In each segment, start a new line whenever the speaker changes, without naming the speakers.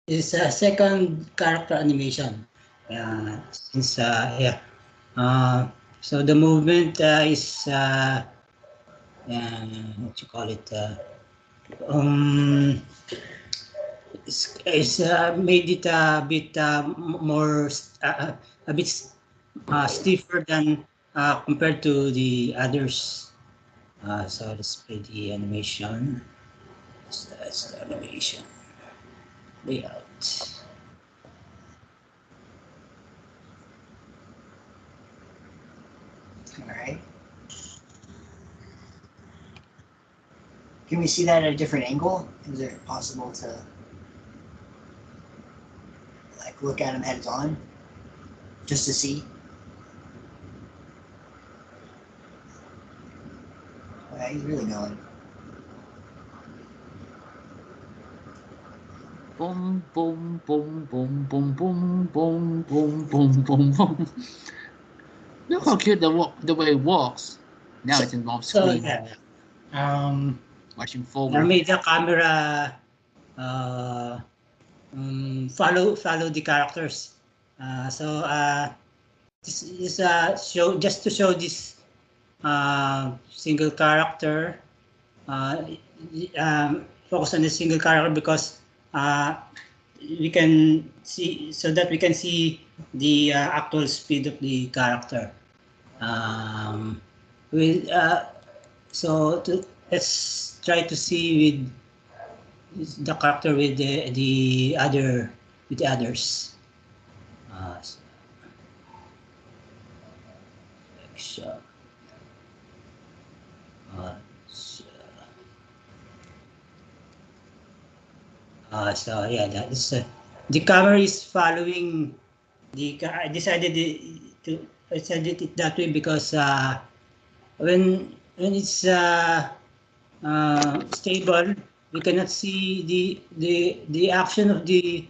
is a second character animation. Since yeah, so the movement is what you call it? Um, it's made it a bit more a bit stiffer than compared to the others. So let's play the animation. That's the animation layout.
All right. Can we see that at a different angle? Is it possible to like look at him heads on just to see? Oh, yeah, he's really going.
Boom, boom, boom, boom, boom, boom, boom, boom, boom, boom, boom. Look how cute the way it walks. Now it's in off
So
screen,
yeah,
watching
I
forward.
made the camera uh, follow the characters. This is show just to show this single character. Focus on the single character because we can see so that we can see the actual speed of the character. Um, with so to, let's try to see with the character with the other with the others. So, so, so, so yeah, that is the camera is following the. I decided to I decided it that way because when it's stable, we cannot see the action of this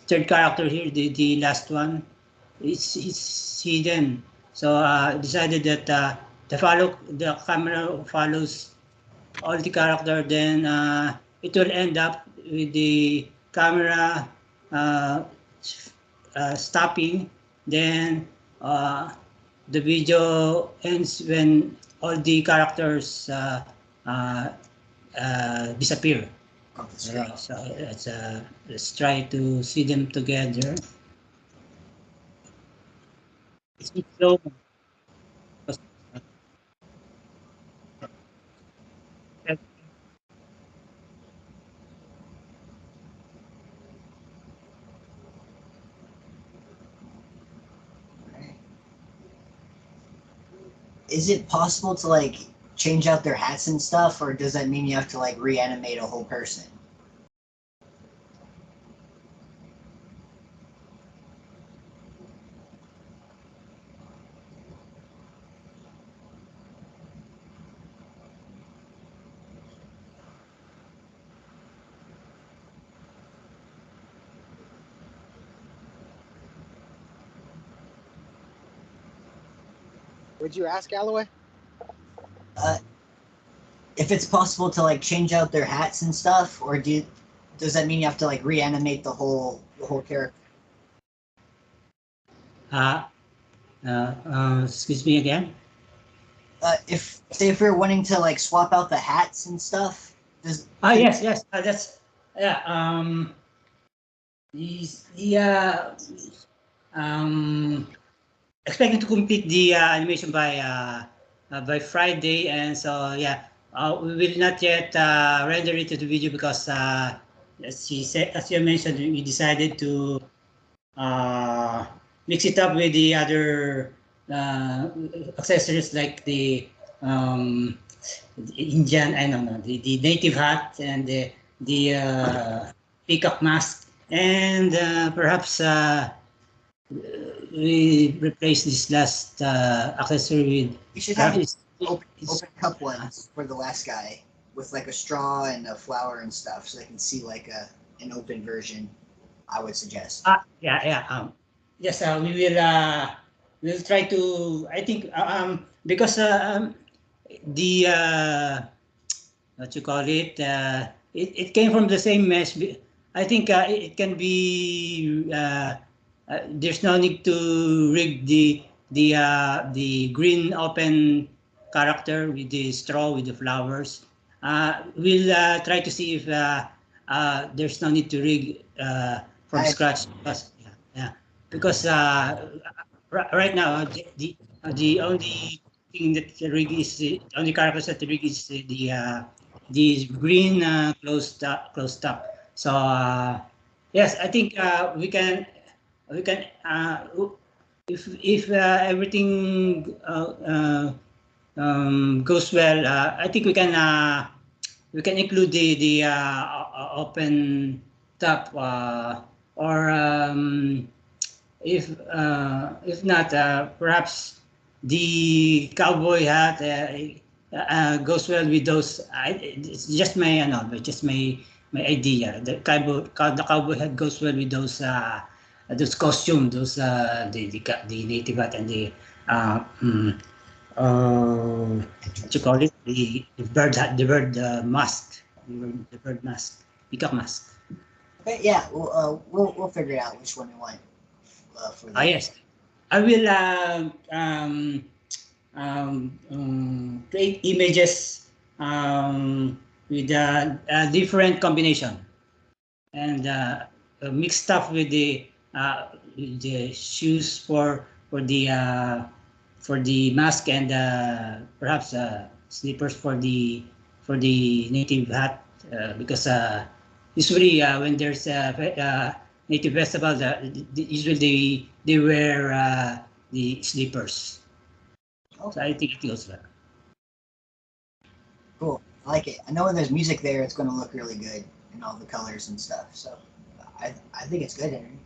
third character here, the last one. It's hidden. So decided that the camera follows all the character, then it will end up with the camera uh, stopping, then the video ends when all the characters uh, disappear.
Off the screen.
So let's try to see them together. It's slow.
Right. Is it possible to like change out their hats and stuff, or does that mean you have to like reanimate a whole person?
Would you ask, Alloway?
If it's possible to like change out their hats and stuff, or does that mean you have to like reanimate the whole character?
Excuse me again.
If say if we are wanting to like swap out the hats and stuff, does
Yes, yes. That's yeah. Yeah. Expecting to complete the animation by Friday, and so yeah, we will not yet render it to the video because as you mentioned, we decided to uh, mix it up with the other accessories like um, the Indian, I don't know, the native hat and the peacock mask, and perhaps we replace this last accessory with
we should have
perhaps
open cup ones for the last guy with like a straw and a flower and stuff, so they can see like an open version. I would suggest.
yeah, yeah. Yes, we'll try to. I think because the what you call it it came from the same mesh. I think it can be. There's no need to rig the green open character with the straw with the flowers. We'll try to see if there's no need to rig from scratch. Because, yeah, because right now the only thing that the rig is the only characters that the rig is the green closed up. So yes, I think we can if everything goes well, I think we can include the open top or if not, perhaps the cowboy hat goes well with those. It's just my just my idea. The cowboy hat goes well with those costume, those the native hat and the what you call it, the bird hat, the bird mask, the bird mask, peacock mask.
Okay, yeah, we'll figure it out which one we want for that.
Yes, I will create images with a different combination and mix stuff with the shoes for the mask and perhaps slippers for the native hat because usually when there's a native festival, usually they wear the slippers. So I think it goes well.
Cool. I like it. I know when there's music there, it's going to look really good and all the colors and stuff. So I think it's good, Henry.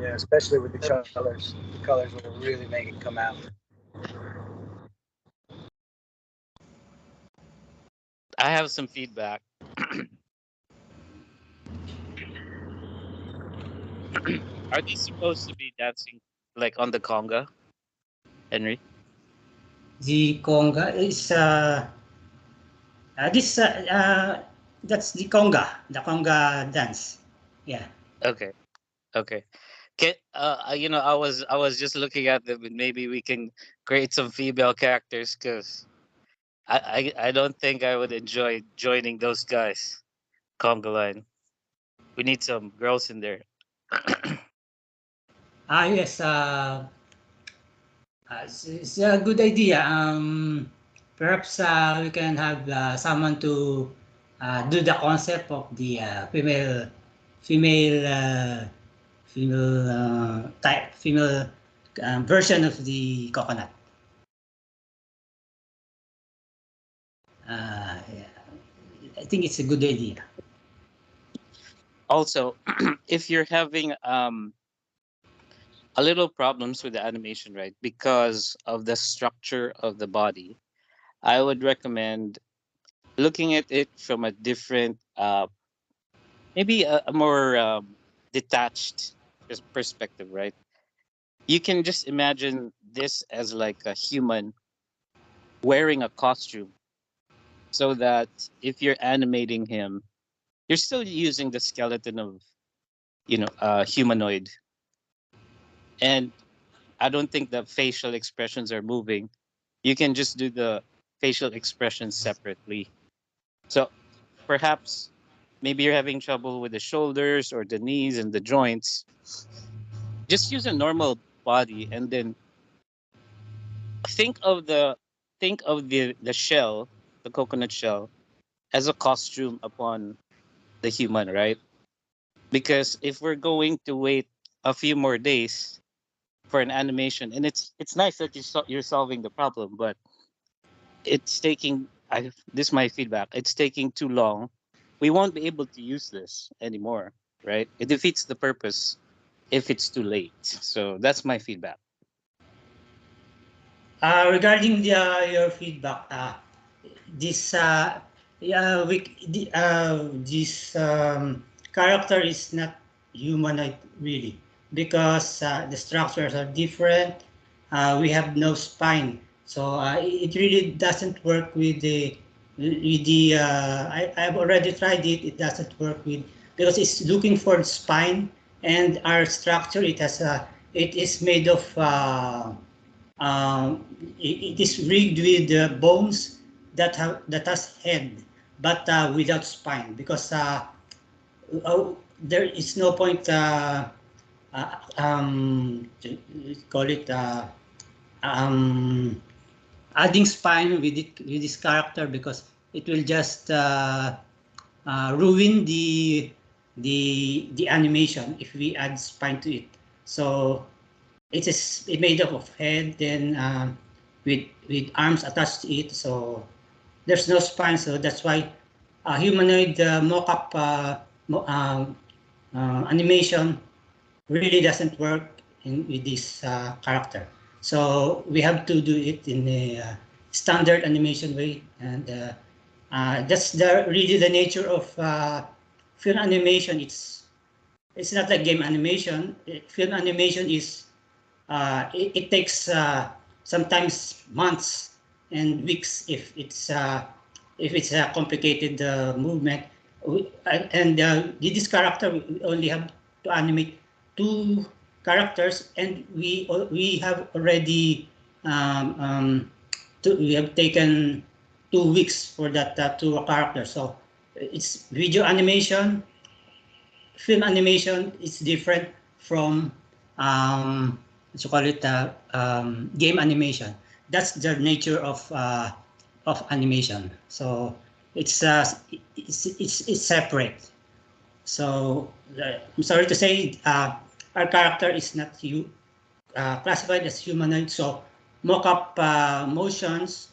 Yeah, especially with the colors. The colors will really make it come out.
I have some feedback. Are they supposed to be dancing like on the conga, Henry?
The conga is this that's the conga dance. Yeah.
Okay, okay. I was just looking at them, and maybe we can create some female characters because I don't think I would enjoy joining those guys. Conga line. We need some girls in there.
Yes. It's a good idea. Perhaps we can have someone to do the concept of the female version of the coconut. Yeah. I think it's a good idea.
Also, if you're having a little problems with the animation, right, because of the structure of the body, I would recommend looking at it from a different, maybe a more detached perspective, right? You can just imagine this as like a human wearing a costume, so that if you're animating him, you're still using the skeleton of, humanoid, and I don't think the facial expressions are moving. You can just do the facial expressions separately. So perhaps maybe you're having trouble with the shoulders or the knees and the joints. Just use a normal body and then think of the shell, the coconut shell, as a costume upon the human, right? Because if we're going to wait a few more days for an animation, and it's nice that you're solving the problem, but it's taking this is my feedback. It's taking too long. We won't be able to use this anymore, right? It defeats the purpose if it's too late. So that's my feedback.
Regarding your feedback, this this character is not humanoid really because the structures are different. We have no spine, so it really doesn't work with with the I've already tried it. It doesn't work with because it's looking for the spine and our structure. It is made of it is rigged with bones that has head, but without spine because there is no point to call it adding spine with this character because it will just ruin the animation if we add spine to it. So it is made up of head then with arms attached to it. So there's no spine. So that's why humanoid mock-up animation really doesn't work with this character. So we have to do it in a standard animation way, and that's really the nature of film animation. It's not like game animation. Film animation is it takes sometimes months and weeks if it's a complicated movement. And this character we only have to animate 2 characters, and we have already we have taken 2 weeks for that 2 characters. So it's video animation. Film animation is different from what you call it game animation. That's the nature of animation. So it's separate. So I'm sorry to say our character is not classified as humanoid. So mock-up motions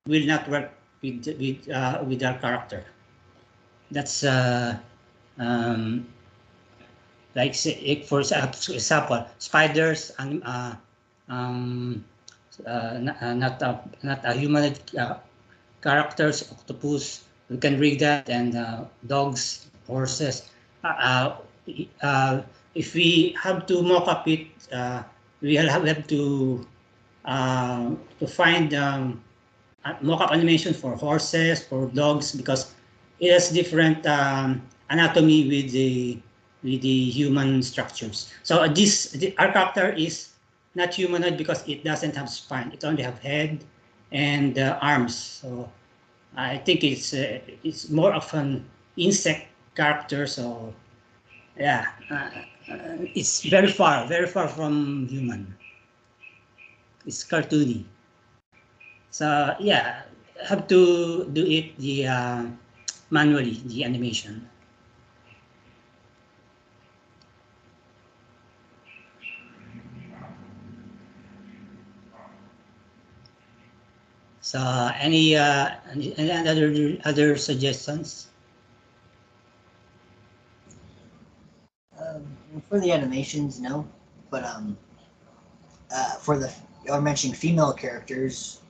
will not work with our character. That's like say, for example, spiders and not a humanoid characters, octopus. We can rig that, and dogs, horses. If we have to mock up it, we have to find mock-up animation for horses, for dogs, because it has different anatomy with the human structures. So our character is not humanoid because it doesn't have spine. It only have head and arms. So I think it's more of an insect character. So yeah, it's very far from human. It's cartoony. So yeah, have to do it manually, the animation. So any other suggestions?
For the animations, no, but for the you're mentioning female characters,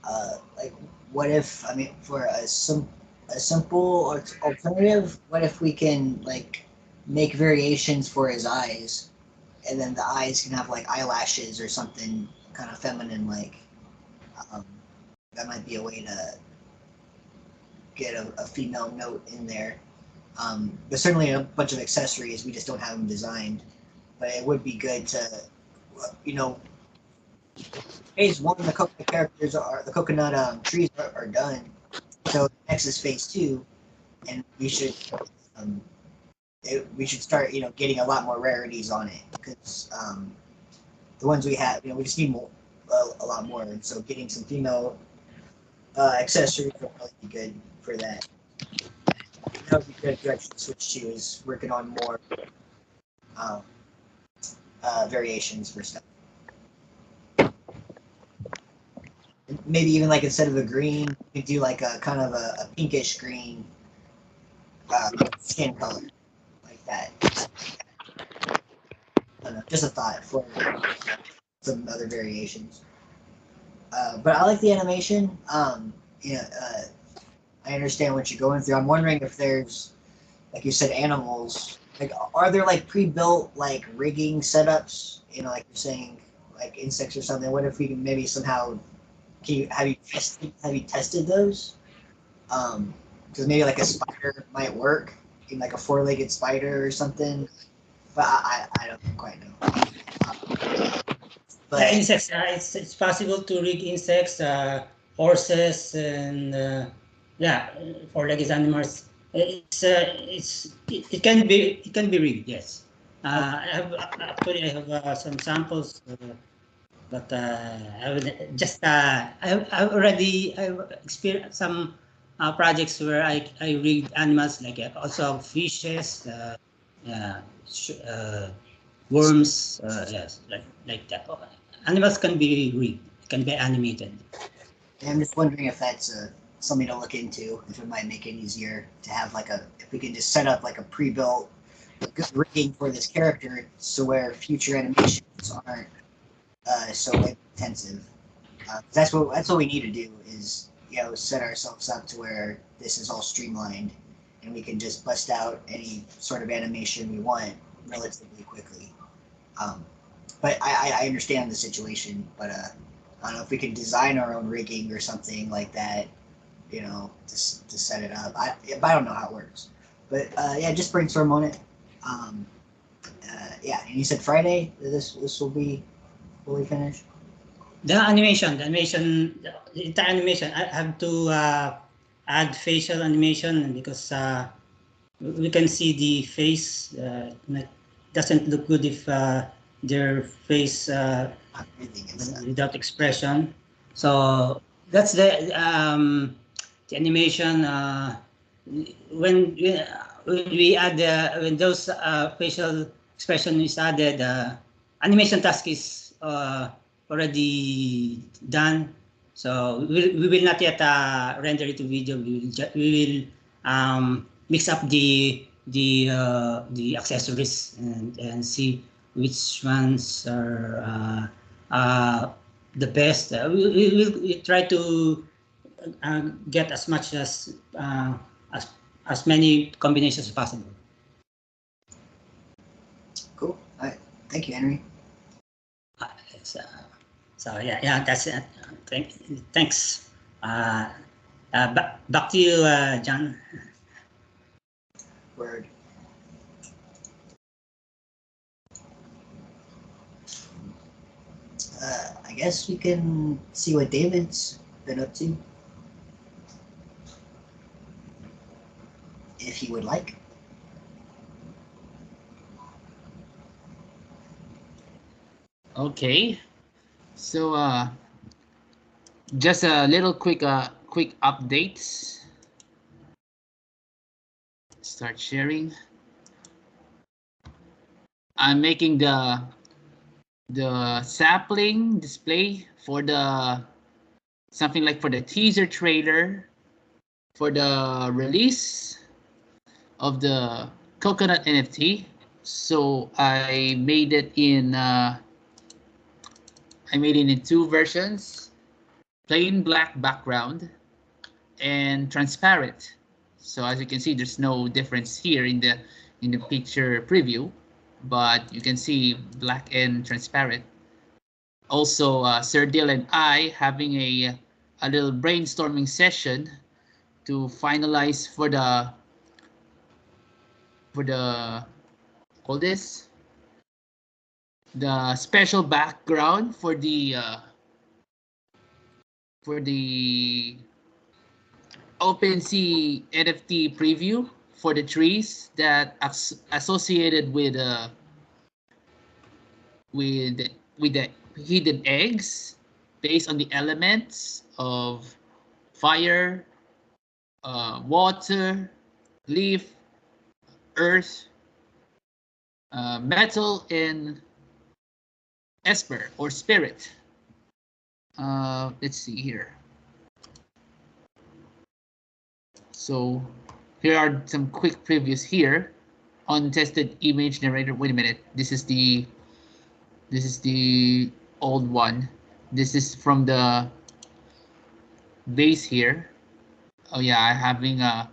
like what if for a simple alternative, what if we can like make variations for his eyes, and then the eyes can have like eyelashes or something kind of feminine like. That might be a way to get a female note in there. There's certainly a bunch of accessories. We just don't have them designed. But it would be good to, phase 1, the coconut characters the coconut trees are done. So next is phase 2, and we should start, getting a lot more rarities on it because the ones we have, we just need more, a lot more. And so getting some female accessories would probably be good for that. That would be good direction to switch to is working on more variations for stuff. Maybe even like instead of a green, you could do like a kind of a pinkish green skin color, like that. I don't know, just a thought for some other variations. But I like the animation. I understand what you're going through. I'm wondering if there's, like you said, animals. Like, are there like pre-built like rigging setups? Like you're saying, like insects or something. What if we can maybe somehow have you tested those? Because maybe like a spider might work, in like a four-legged spider or something. But I don't quite know. But
Insects. It's possible to rig insects, horses, and four-legged animals. It can be rigged. Yes. I have some samples, but I've experienced some projects where I rigged animals like also fishes, worms, yes, like that. Animals can be rigged, can be animated.
I'm just wondering if that's something to look into. If it might make it easier to have if we can just set up like a pre-built good rigging for this character, so where future animations aren't so labor intensive. That's what we need to do is set ourselves up to where this is all streamlined, and we can just bust out any sort of animation we want relatively quickly. But I understand the situation, but I don't know if we can design our own rigging or something like that, to set it up. I don't know how it works, but just brainstorm on it. And you said Friday this will be fully finished.
The animation, I have to add facial animation because we can see the face. It doesn't look good if their face without expression. So that's the animation. When we add when those facial expression is added, animation task is already done. So we will not yet render it to video. We will mix up the accessories and see which ones are the best. We'll try to get as much as many combinations as possible.
Cool. All right. Thank you, Henry.
That's it. Thanks. Back to you, John.
Word. I guess we can see what David's been up to, if he would like.
Okay, so just a little quick updates. Start sharing. I'm making the sapling display for something like for the teaser trailer for the release of the Coconut NFT. So I made it in two versions: plain black background and transparent. So as you can see, there's no difference here in the picture preview, but you can see black and transparent. Also, Sir Dill and I having a little brainstorming session to finalize for the call this the special background for the OpenSea NFT preview for the trees that associated with the hidden eggs based on the elements of fire, water, leaf, earth, metal, and esper or spirit. Let's see here. So here are some quick previews here. Untested image generator. Wait a minute. This is the old one. This is from the base here. Oh yeah, I'm having a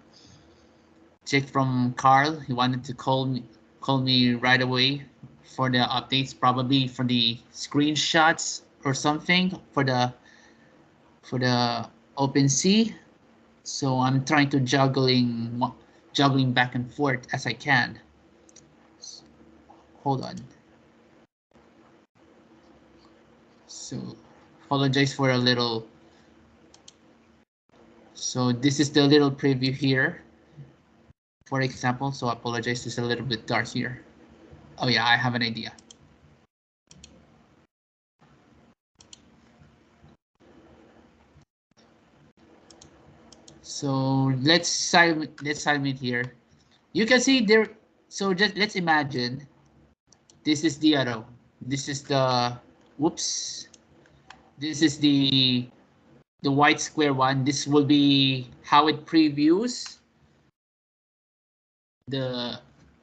check from Carl. He wanted to call me right away for the updates, probably for the screenshots or something for the OpenSea. So I'm trying to juggling back and forth as I can. Hold on. So apologize for a little. So this is the little preview here, for example. So I apologize, it's a little bit dark here. Oh yeah, I have an idea. So let's submit here. You can see there. So just let's imagine this is the arrow. This is the whoops. This is the white square one. This will be how it previews the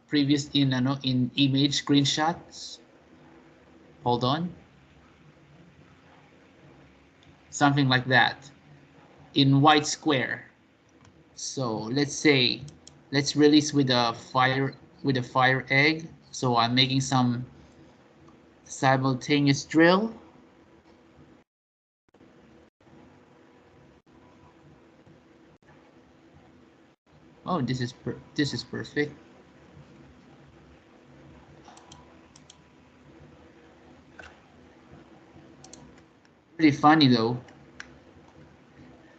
previous in image screenshots. Hold on. Something like that in white square. So let's say let's release with a fire egg. So I'm making some simultaneous drill. Oh, this is perfect. Pretty funny though.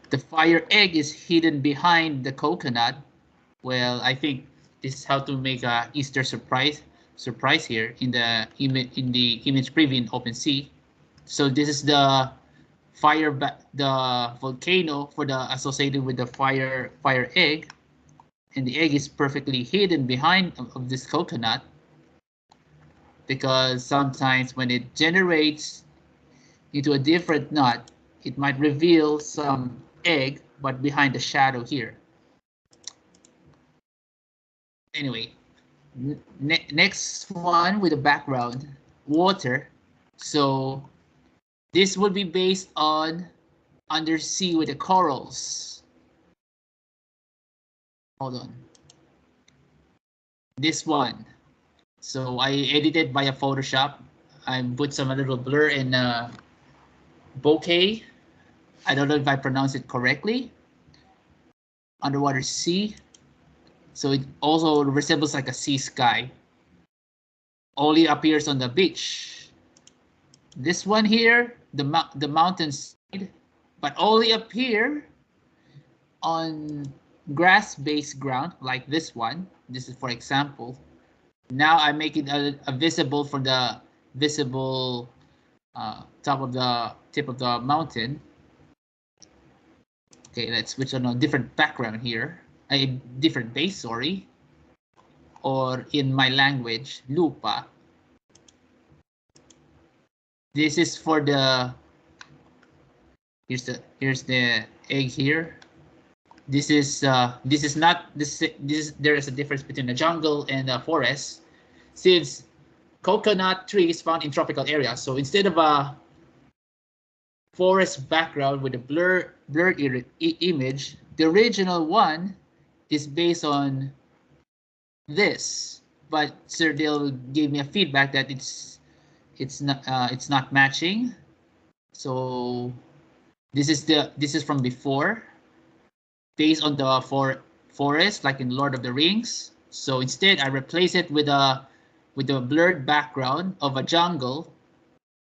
The fire egg is hidden behind the coconut. Well, I think this is how to make a Easter surprise here in the image preview in OpenSea. So this is the the volcano for the associated with the fire egg, and the egg is perfectly hidden behind of this coconut, because sometimes when it generates into a different nut, it might reveal some egg, but behind the shadow here. Anyway, next one with the background, water. So this would be based on undersea with the corals. Hold on. This one. So I edited via Photoshop. I put some little blur in bokeh. I don't know if I pronounced it correctly. Underwater sea. So it also resembles like a sea sky. Only appears on the beach. This one here, the mountain side, but only appear on grass-based ground like this one. This is for example. Now I make it a visible for the visible tip of the mountain. Okay, let's switch on a different background here. A different base, sorry. Or in my language, lupa. This is for the here's the egg here. This is not this there is a difference between a jungle and a forest, since coconut tree is found in tropical areas. So instead of a forest background with a blurred image, the original one is based on this. But Sir Dale gave me a feedback that it's not matching. So this is from before, based on the forest, like in Lord of the Rings. So instead, I replace it with a blurred background of a jungle,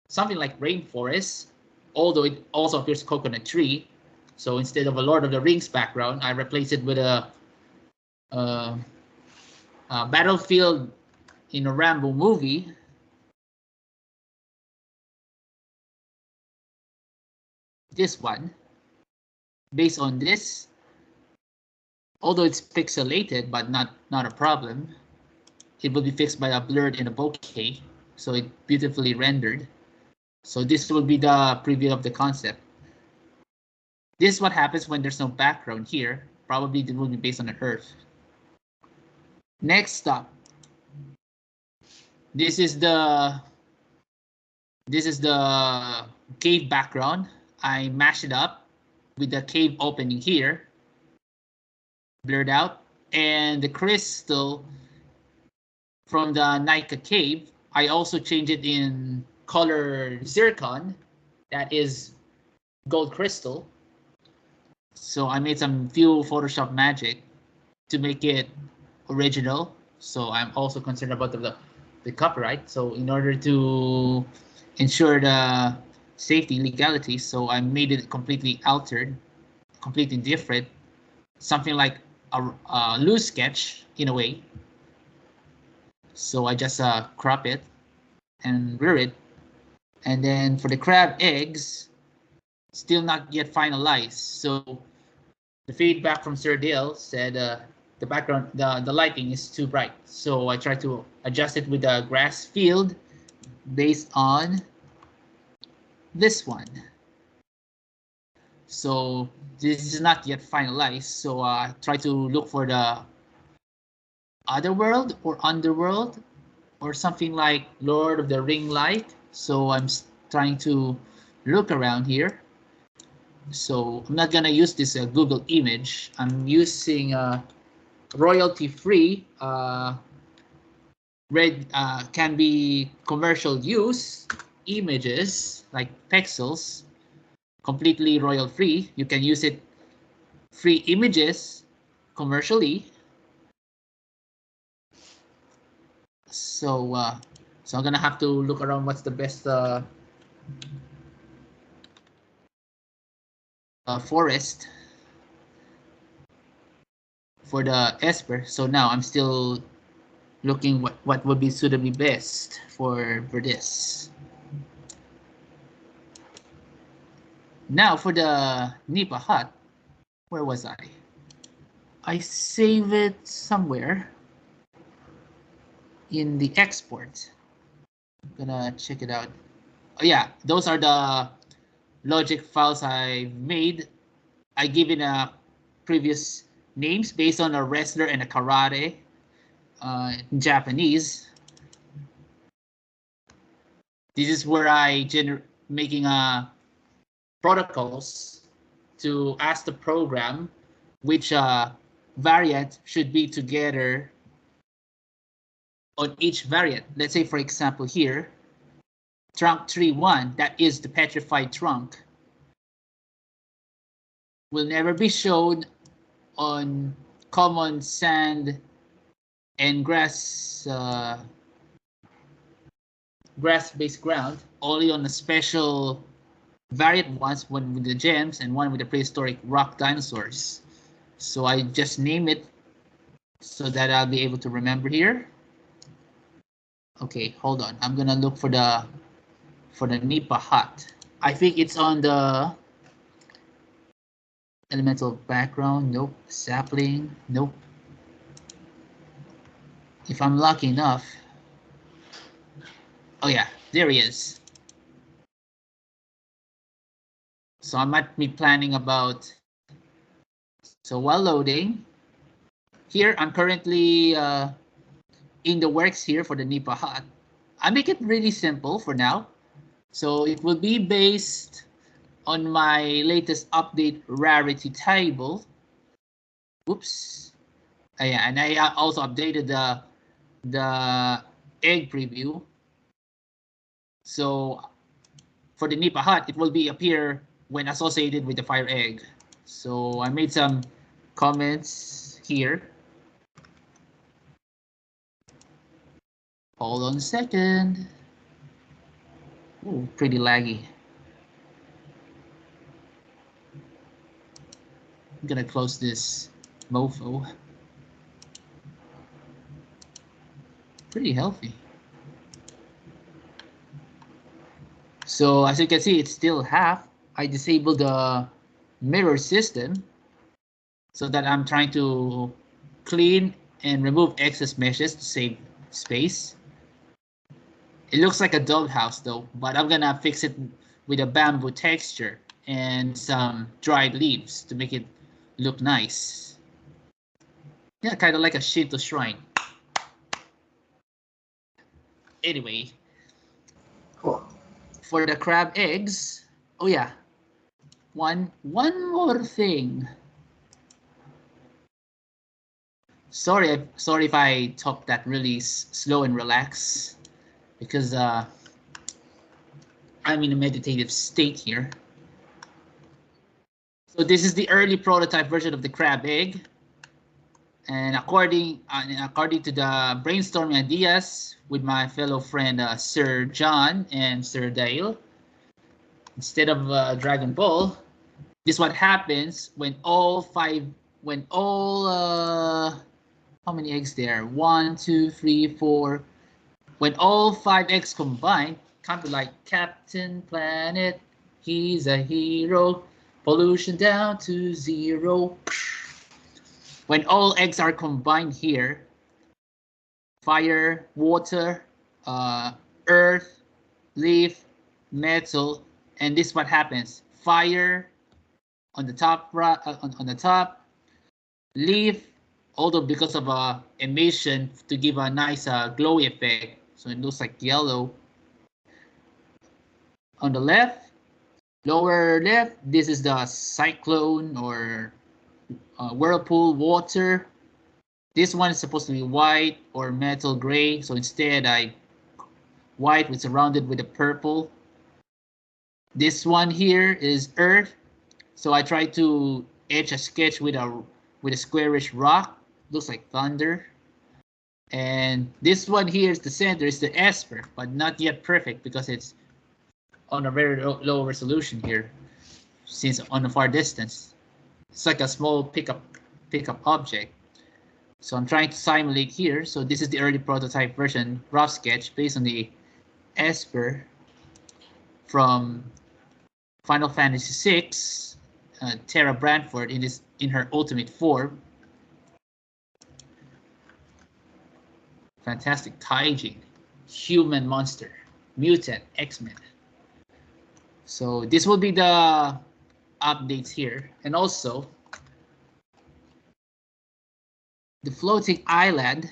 something like rainforest, although it also appears coconut tree. So instead of a Lord of the Rings background, I replace it with a battlefield in a Rambo movie. This one, based on this, although it's pixelated, but not a problem. It will be fixed by a blurred and a bokeh, so it beautifully rendered. So this will be the preview of the concept. This is what happens when there's no background here. Probably it will be based on the Earth. Next up, this is the cave background. I mashed it up with the cave opening here, blurred out, and the crystal from the Nika cave. I also changed it in color zircon, that is gold crystal. So I made some few Photoshop magic to make it original. So I'm also concerned about the copyright. So in order to ensure the safety legality, so I made it completely altered, completely different, something like a loose sketch in a way. So I just crop it and rear it. And then for the crab eggs, still not yet finalized. So the feedback from Sir Dale said the background, the lighting is too bright. So I tried to adjust it with the grass field based on this one. So this is not yet finalized. So I try to look for the other world or underworld or something like Lord of the Ring like. So I'm trying to look around here. So I'm not gonna use this Google image. I'm using royalty-free can be commercial use images like pixels, completely royal free. You can use it free images commercially. So so I'm gonna have to look around what's the best forest for the Esper. So now I'm still looking what would be suitably best for this. Now for the Nipa hut, where was I? I save it somewhere in the export. I'm gonna check it out. Oh yeah, those are the logic files I made. I give it a previous names based on a wrestler and a karate in Japanese. This is where I making protocols to ask the program which variant should be together on each variant. Let's say, for example, here, trunk 3.1, that is the petrified trunk, will never be shown on common sand and grass-based ground, only on a special variant ones, one with the gems and one with the prehistoric rock dinosaurs. So I just name it so that I'll be able to remember here. Okay, hold on. I'm gonna look for the Nipa hut. I think it's on the elemental background. Nope. Sapling. Nope. If I'm lucky enough. Oh yeah, there he is. So I might be planning about. So while loading, here I'm currently in the works here for the Nipa hut. I make it really simple for now. So it will be based on my latest update rarity table. Oops. Yeah, and I also updated the egg preview. So for the Nipa hut, it will be appear when associated with the fire egg. So I made some comments here. Hold on a second. Ooh, pretty laggy. I'm gonna close this mofo. Pretty healthy. So as you can see, it's still half. I disabled the mirror system so that I'm trying to clean and remove excess meshes to save space. It looks like a doghouse though, but I'm gonna fix it with a bamboo texture and some dried leaves to make it look nice. Yeah, kind of like a Shinto shrine. Anyway,
Cool.
for the crab eggs, oh yeah, one more thing. Sorry if I talk that really slow and relaxed, because I'm in a meditative state here. So this is the early prototype version of the crab egg. And according to the brainstorming ideas with my fellow friend Sir John and Sir Dale, instead of Dragon Ball, this is what happens when all how many eggs there? 1, 2, 3, 4. When all 5 eggs combine, kind of like Captain Planet, he's a hero, pollution down to 0. When all eggs are combined here, fire, water, earth, leaf, metal, and this is what happens. Fire on the top, on the top, leaf, although because of emission to give a nice glowy effect, so it looks like yellow. On the left, lower left, this is the cyclone or whirlpool water. This one is supposed to be white or metal gray, so instead white was surrounded with a purple. This one here is earth, so I tried to etch a sketch with a squarish rock. Looks like thunder. And this one here is the center, is the Esper, but not yet perfect because it's on a very low resolution here, since on a far distance. It's like a small pickup object. So I'm trying to simulate here. So this is the early prototype version, rough sketch based on the Esper from Final Fantasy VI, Terra Branford in her ultimate form. Fantastic Taijin, human monster, mutant, X-Men. So this will be the updates here, and also the floating island.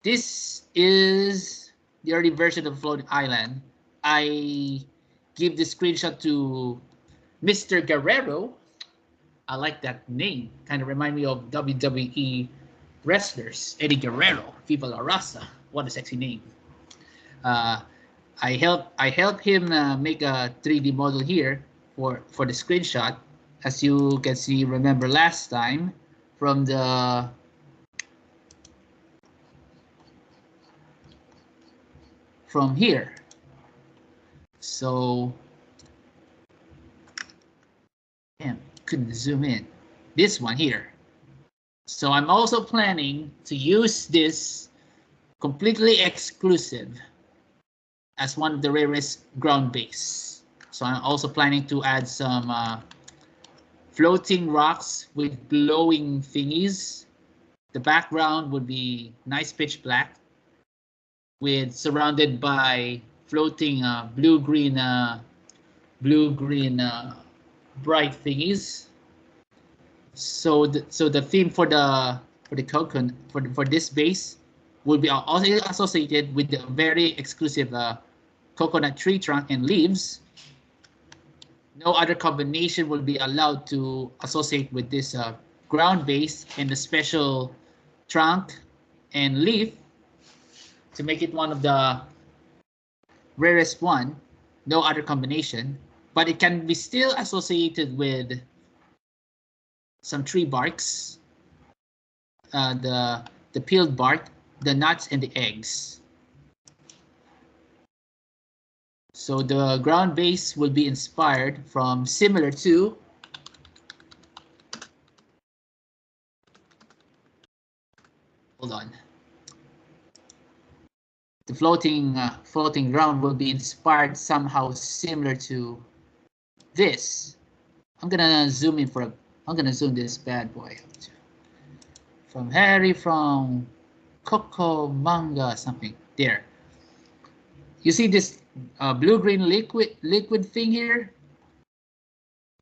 This is the early version of the floating island. I give the screenshot to Mr. Guerrero. I like that name. Kind of remind me of WWE wrestlers. Eddie Guerrero, Viva La Raza. What a sexy name. I help him make a 3D model here for the screenshot. As you can see, remember last time from here. So, damn, couldn't zoom in. This one here. So I'm also planning to use this completely exclusive as one of the rarest ground base. So I'm also planning to add some floating rocks with glowing thingies. The background would be nice pitch black, with surrounded by floating blue-green bright thingies. So the theme for the coconut for this base will be also associated with the very exclusive coconut tree trunk and leaves. No other combination will be allowed to associate with this ground base and the special trunk and leaf to make it one of the rarest one. No other combination, but it can be still associated with some tree barks, the peeled bark, the nuts, and the eggs. So the ground base will be inspired from similar to hold on. The floating ground will be inspired somehow similar to this. I'm gonna zoom this bad boy up to. From Harry, from Coco Manga something there. You see this blue-green liquid thing here,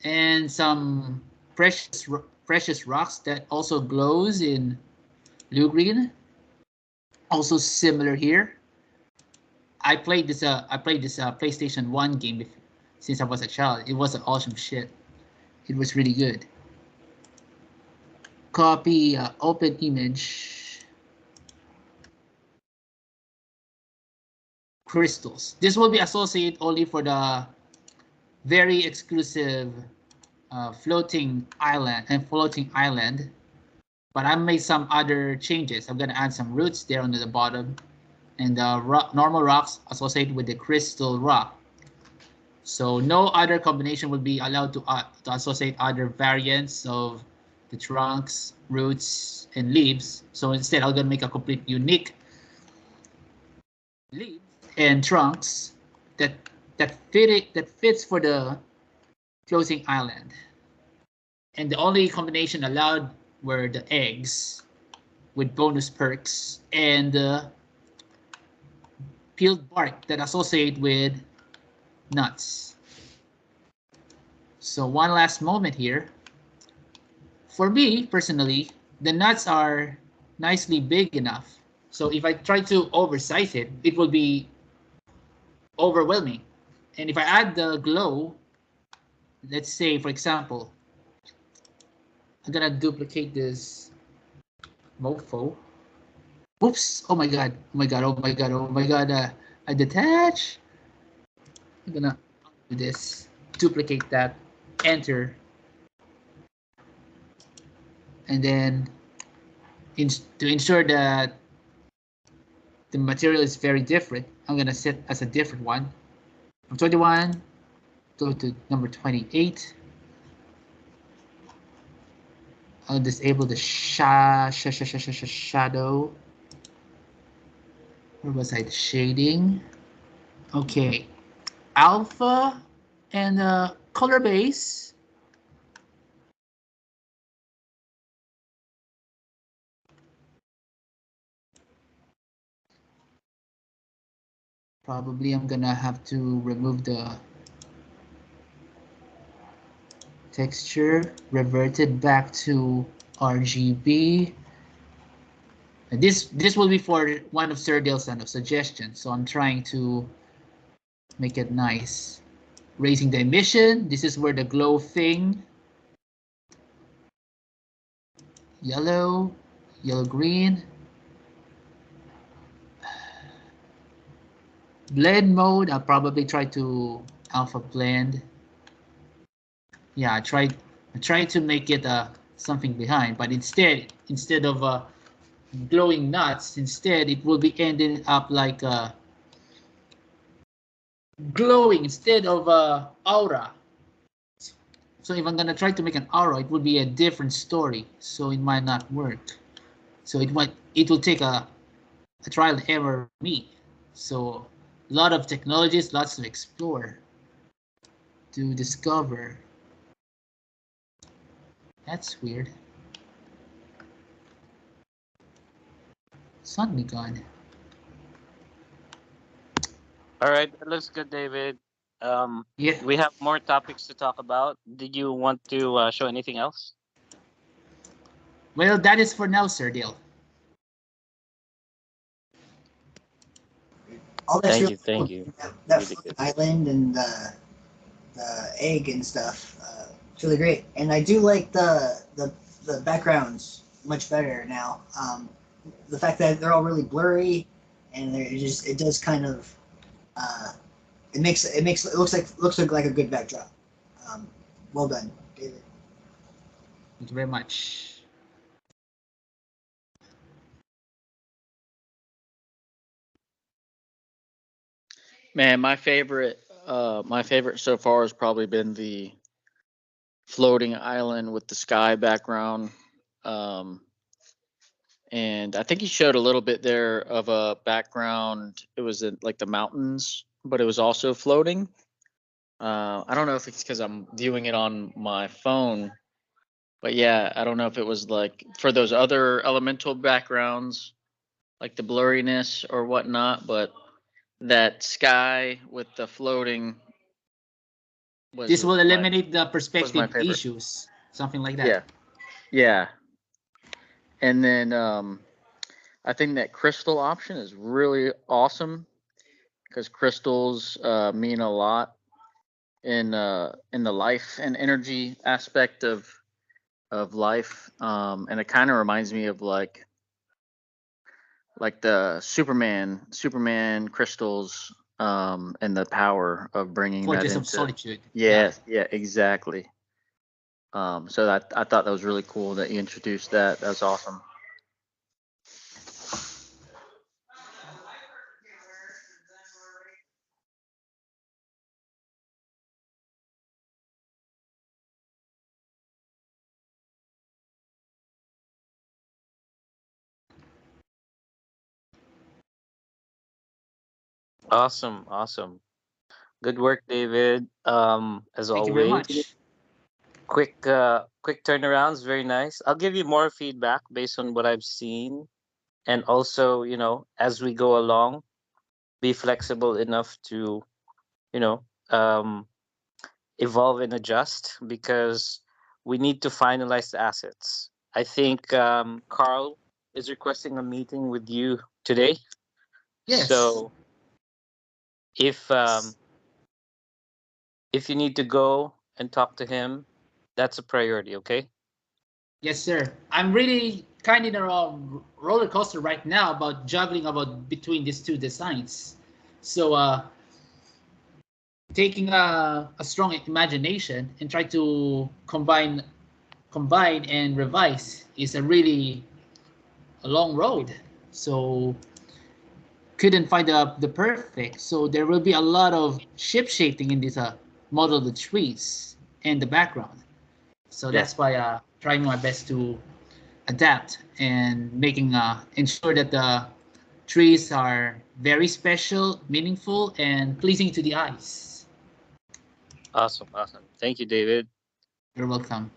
and some precious rocks that also glows in blue-green. Also similar here. I played this PlayStation 1 game since I was a child. It was an awesome shit. It was really good. Copy, open image. Crystals. This will be associated only for the very exclusive floating island, but I made some other changes. I'm gonna add some roots there on the bottom, and normal rocks associated with the crystal rock. So no other combination will be allowed to associate other variants of the trunks, roots, and leaves. So instead, I'm gonna make a complete unique leaves and trunks that fits for the floating island. And the only combination allowed were the eggs with bonus perks and the peeled bark that associate with nuts. So one last moment here. For me, personally, the nuts are nicely big enough. So if I try to oversize it, it will be overwhelming. And if I add the glow, let's say, for example, I'm gonna duplicate this mofo. Oops, oh my god, oh my god, oh my god, oh my god, I detach. I'm gonna do this, duplicate that, enter. And then to ensure that the material is very different, I'm gonna set as a different one. From 21, go to number 28. I'll disable the shadow. Where was I? The shading. Okay. Alpha and color base. Probably I'm gonna have to remove the texture, revert it back to RGB. And this will be for one of Sir Dale's suggestions, so I'm trying to make it nice. Raising the emission, this is where the glow thing. Yellow, green. Blend mode, I'll probably try to alpha blend. Yeah, I tried to make it something behind, but instead of glowing nuts, instead it will be ending up like glowing instead of aura. So if I'm gonna try to make an aura, it would be a different story, so it might not work. So it will take a trial and error for me. So a lot of technologies, lots to explore, to discover. That's weird. Suddenly gone.
All right, that looks good, David.
Yeah.
We have more topics to talk about. Did you want to show anything else?
Well, that is for now, Sir Dale.
All that's
Thank
really
you, thank
cool.
you.
That
Really
floating
good.
island and the egg and stuff. It's really great, and I do like the backgrounds much better now. The fact that they're all really blurry, and it does kind of it looks like a good backdrop. Well done, David.
Thank you very much.
Man, my favorite so far has probably been the floating island with the sky background. And I think he showed a little bit there of a background. It was in like the mountains, but it was also floating. I don't know if it's because I'm viewing it on my phone, but yeah, I don't know if it was like for those other elemental backgrounds, like the blurriness or whatnot, but that sky with the floating
This will
my
eliminate the
was my
perspective
favorite.
issues, something like that.
Yeah, yeah. And then I think that crystal option is really awesome because crystals mean a lot in the life and energy aspect of life, and it kind of reminds me of like the Superman crystals, and the power of bringing that
Fortress of
into.
Solitude.
Yeah, yeah, exactly. So that I thought that was really cool that you introduced that. That was awesome.
Awesome, awesome. Good work, David. As
Thank you very
always,
much.
quick turnarounds, very nice. I'll give you more feedback based on what I've seen, and also, as we go along, be flexible enough to, you know, um, evolve and adjust because we need to finalize the assets. I think Carl is requesting a meeting with you today.
Yes.
So if if you need to go and talk to him, that's a priority, okay?
Yes, sir. I'm really kind of in a roller coaster right now about juggling about between these two designs. So taking a strong imagination and try to combine and revise is a really a long road. So couldn't find the perfect. So there will be a lot of ship shaping in this model of the trees and the background. So
Yeah.
that's why trying my best to adapt and making ensure that the trees are very special, meaningful, and pleasing to the eyes.
Awesome, awesome. Thank you, David.
You're welcome.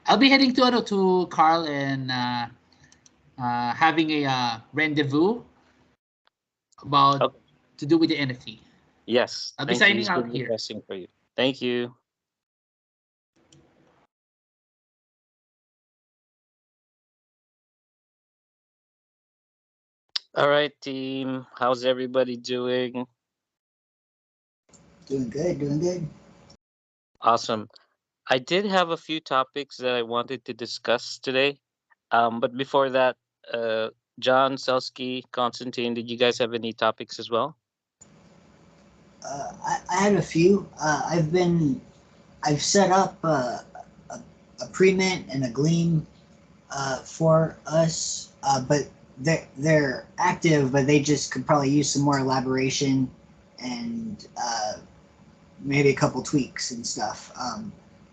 I'll be heading to Carl and having a rendezvous about
Okay.
to do with the NFT.
Yes,
I'll be
thank you.
signing
He's been
out here.
requesting for you. Thank you. All right, team. How's everybody doing?
Doing good, doing good.
Awesome. I did have a few topics that I wanted to discuss today. But before that, uh, John, Selsky, Constantine, did you guys have any topics as well?
I had a few. I've set up a pre-mint and a gleam for us, but they're active, but they just could probably use some more elaboration and maybe a couple tweaks and stuff.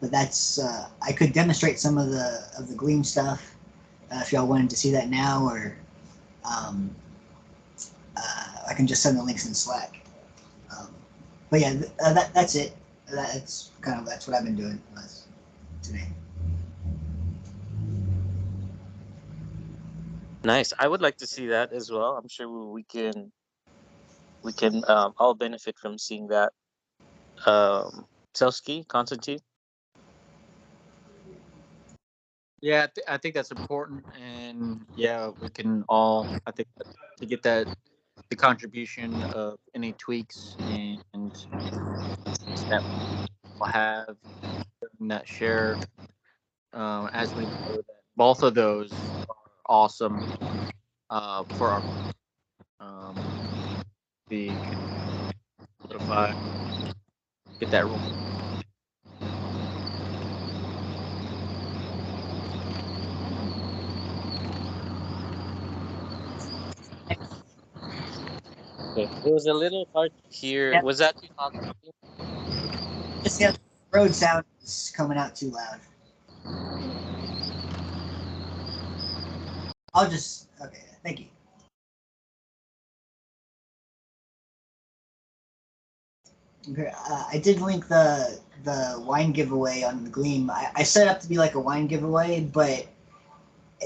But that's I could demonstrate some of the gleam stuff if y'all wanted to see that now, or um, I can just send the links in Slack. Um, but yeah, that's it. That's what I've been doing today.
Nice. I would like to see that as well. I'm sure we can all benefit from seeing that. Selsky, Constantine.
Yeah, I think that's important, and yeah, we can all. I think to get that the contribution of any tweaks and that we'll have in that share, as we know that both of those are awesome for our the solidify get that roll.
Okay. It was a little hard to hear.
Yeah,
Was that you talking?
just the road sound is coming out too loud. I'll just okay. Thank you. Okay, I did link the wine giveaway on the Gleam. I set up to be like a wine giveaway, but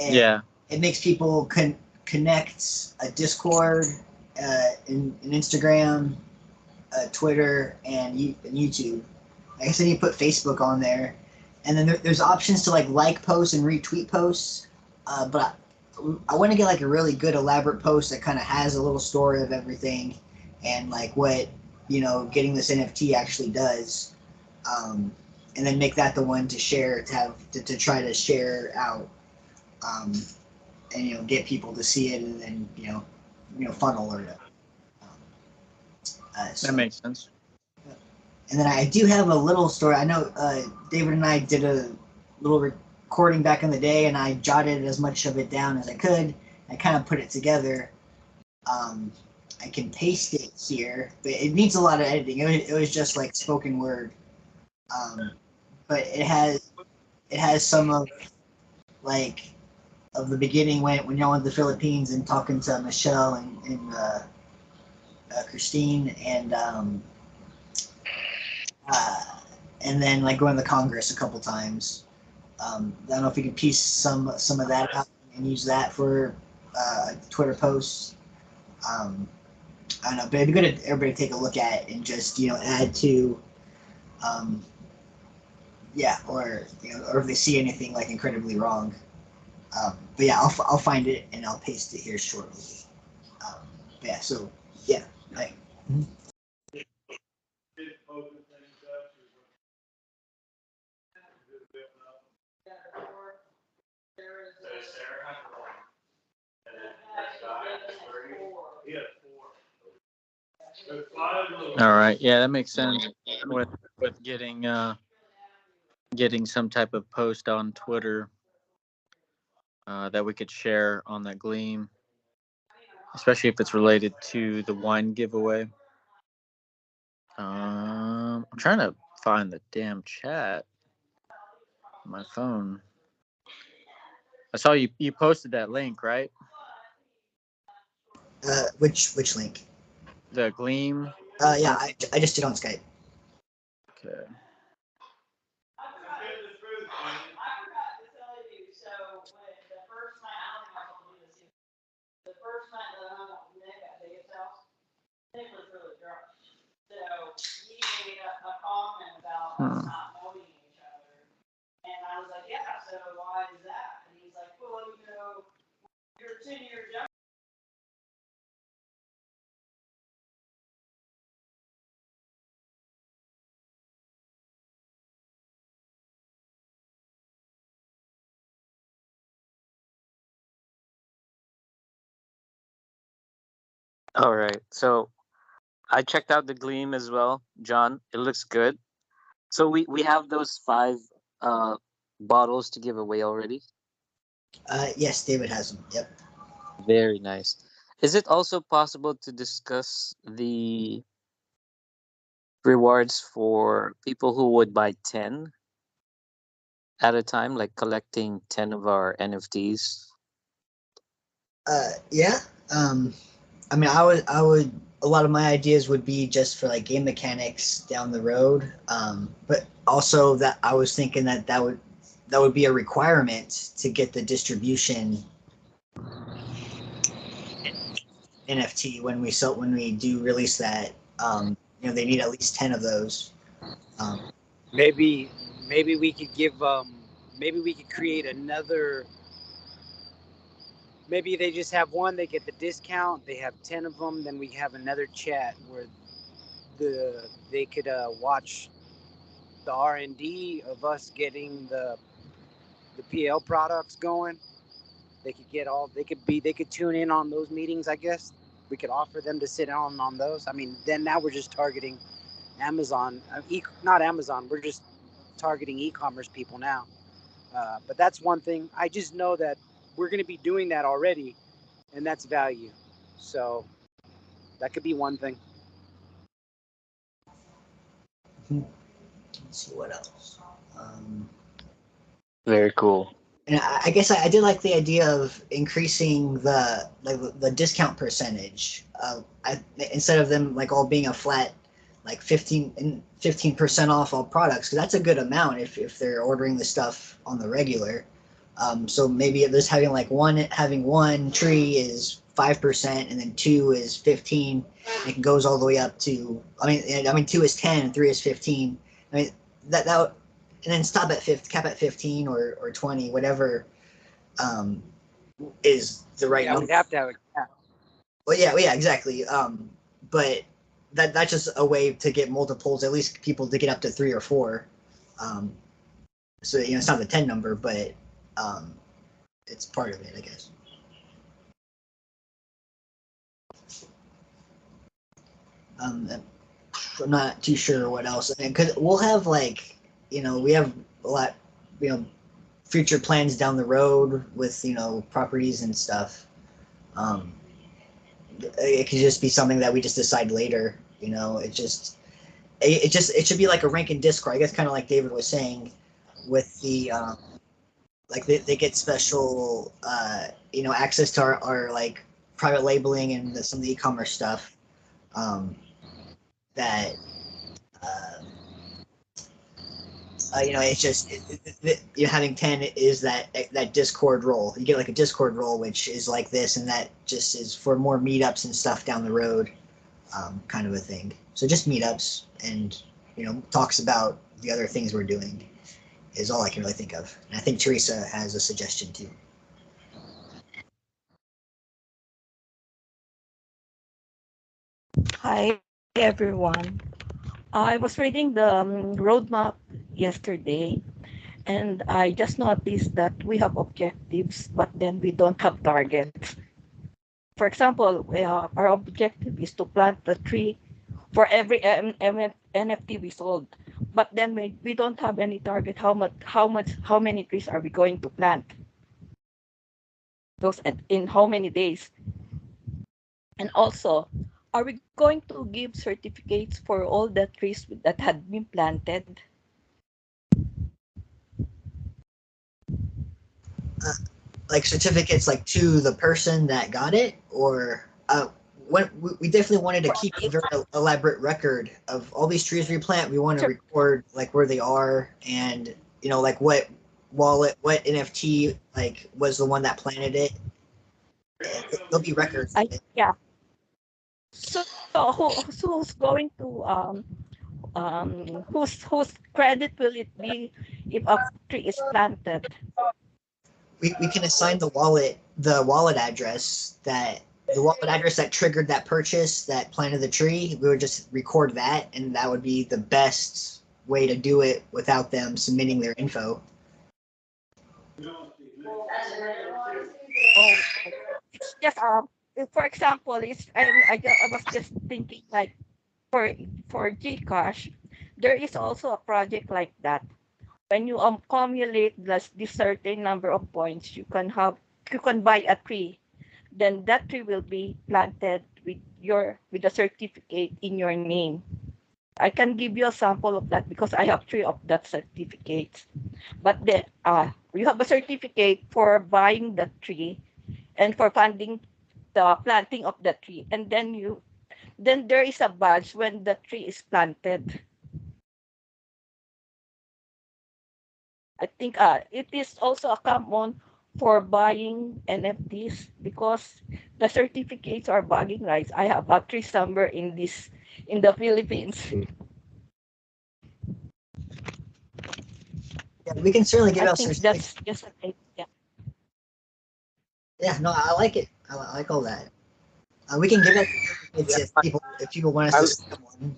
Yeah,
it makes people connect a Discord, an Instagram, Twitter, and YouTube. I guess I need to put Facebook on there, and then there's options to like posts and retweet posts. But I want to get like a really good elaborate post that kind of has a little story of everything, and like what getting this NFT actually does, and then make that the one to share to try to share out, and get people to see it, and then funnel or
that makes sense.
And then I do have a little story. I know David and I did a little recording back in the day, and I jotted as much of it down as I could. I kind of put it together. I can paste it here, but it needs a lot of editing. It was just like spoken word, but it has some of like of the beginning when y'all went to the Philippines and talking to Michelle and Christine and then like going to Congress a couple times. I don't know if you could piece some of that out and use that for Twitter posts. I don't know, but it'd be good if everybody take a look at it and just add to, or or if they see anything like incredibly wrong. But yeah, I'll find it and I'll paste it here shortly. So yeah, like. Mm-hmm.
All right. Yeah, that makes sense with getting some type of post on Twitter that we could share on that Gleam, especially if it's related to the wine giveaway. I'm trying to find the damn chat on my phone. I saw you posted that link, right?
Which link?
The Gleam.
Yeah, I just did on Skype.
Okay.
All right. So I checked out the Gleam as well, John. It looks good. So we have those 5 uh bottles to give away already.
Yes, David has them. Yep.
Very nice. Is it also possible to discuss the rewards for people who would buy 10 at a time, like collecting 10 of our NFTs?
Yeah. I mean, I would. A lot of my ideas would be just for like game mechanics down the road. But also that I was thinking that would be a requirement to get the distribution NFT when we do release that. They need at least 10 of those.
Maybe we could give maybe we could create another. Maybe they just have one, they get the discount, they have 10 of them, then we have another chat where they could watch the R&D of us getting the PL products going. They could tune in on those meetings, I guess. We could offer them to sit on those. I mean, then now we're just targeting Amazon, not Amazon, we're just targeting e-commerce people now. But that's one thing. I just know that we're going to be doing that already, and that's value. So that could be one thing.
Let's see what else.
Very cool.
And I guess I did like the idea of increasing the discount percentage. Instead of them like all being a flat like 15% off all products, because that's a good amount if they're ordering the stuff on the regular. So maybe just having one tree is 5% and then 2 is 15. And it goes all the way up to 2 is 10 and 3 is 15. I mean that and then cap at 15 or 20, whatever is the right number.
We'd have to have a cap.
Well, yeah, exactly. But that's just a way to get multiples, at least people to get up to 3 or 4. So it's not the 10 number, but it's part of it, I guess. I'm not too sure what else. Because we'll have like, we have a lot, future plans down the road with, properties and stuff. It could just be something that we just decide later. It should be like a rank in Discord. I guess kind of like David was saying, with the like they get special access to our like private labeling and some of the e-commerce stuff. That it's just having 10 is that Discord role. You get like a Discord role, which is like this, and that just is for more meetups and stuff down the road, kind of a thing. So just meetups and talks about the other things we're doing is all I can really think of. And I think Teresa has a suggestion too.
Hi, everyone. I was reading the roadmap yesterday, and I just noticed that we have objectives, but then we don't have targets. For example, our objective is to plant the tree for every NFT we sold, but then we don't have any target. How many trees are we going to plant? Those in how many days? And also, are we going to give certificates for all the trees that had been planted?
Like certificates, like to the person that got it, or we definitely wanted to keep a very elaborate record of all these trees we plant. We want to record like where they are, and like what wallet, what NFT like was the one that planted it. There'll be records.
Yeah. So who's going to whose credit will it be if a tree is planted?
We can assign the wallet address that triggered that purchase, that planted the tree. We would just record that, and that would be the best way to do it without them submitting their info.
Oh, it's just for example, I was just thinking like for Gcash, there is also a project like that. When you accumulate this certain number of points, you can buy a tree. Then that tree will be planted with a certificate in your name. I can give you a sample of that because I have 3 of that certificates. But then you have a certificate for buying the tree and for funding the planting of the tree, and then there is a badge when the tree is planted. I think it is also a common for buying NFTs because the certificates are bragging rights. I have a tree number in the Philippines.
Yeah, we can certainly give
I
out
think
certificates.
that's just a thing. Yeah.
Yeah, no, I like it. I like all that. We can give out certificates if people want us to send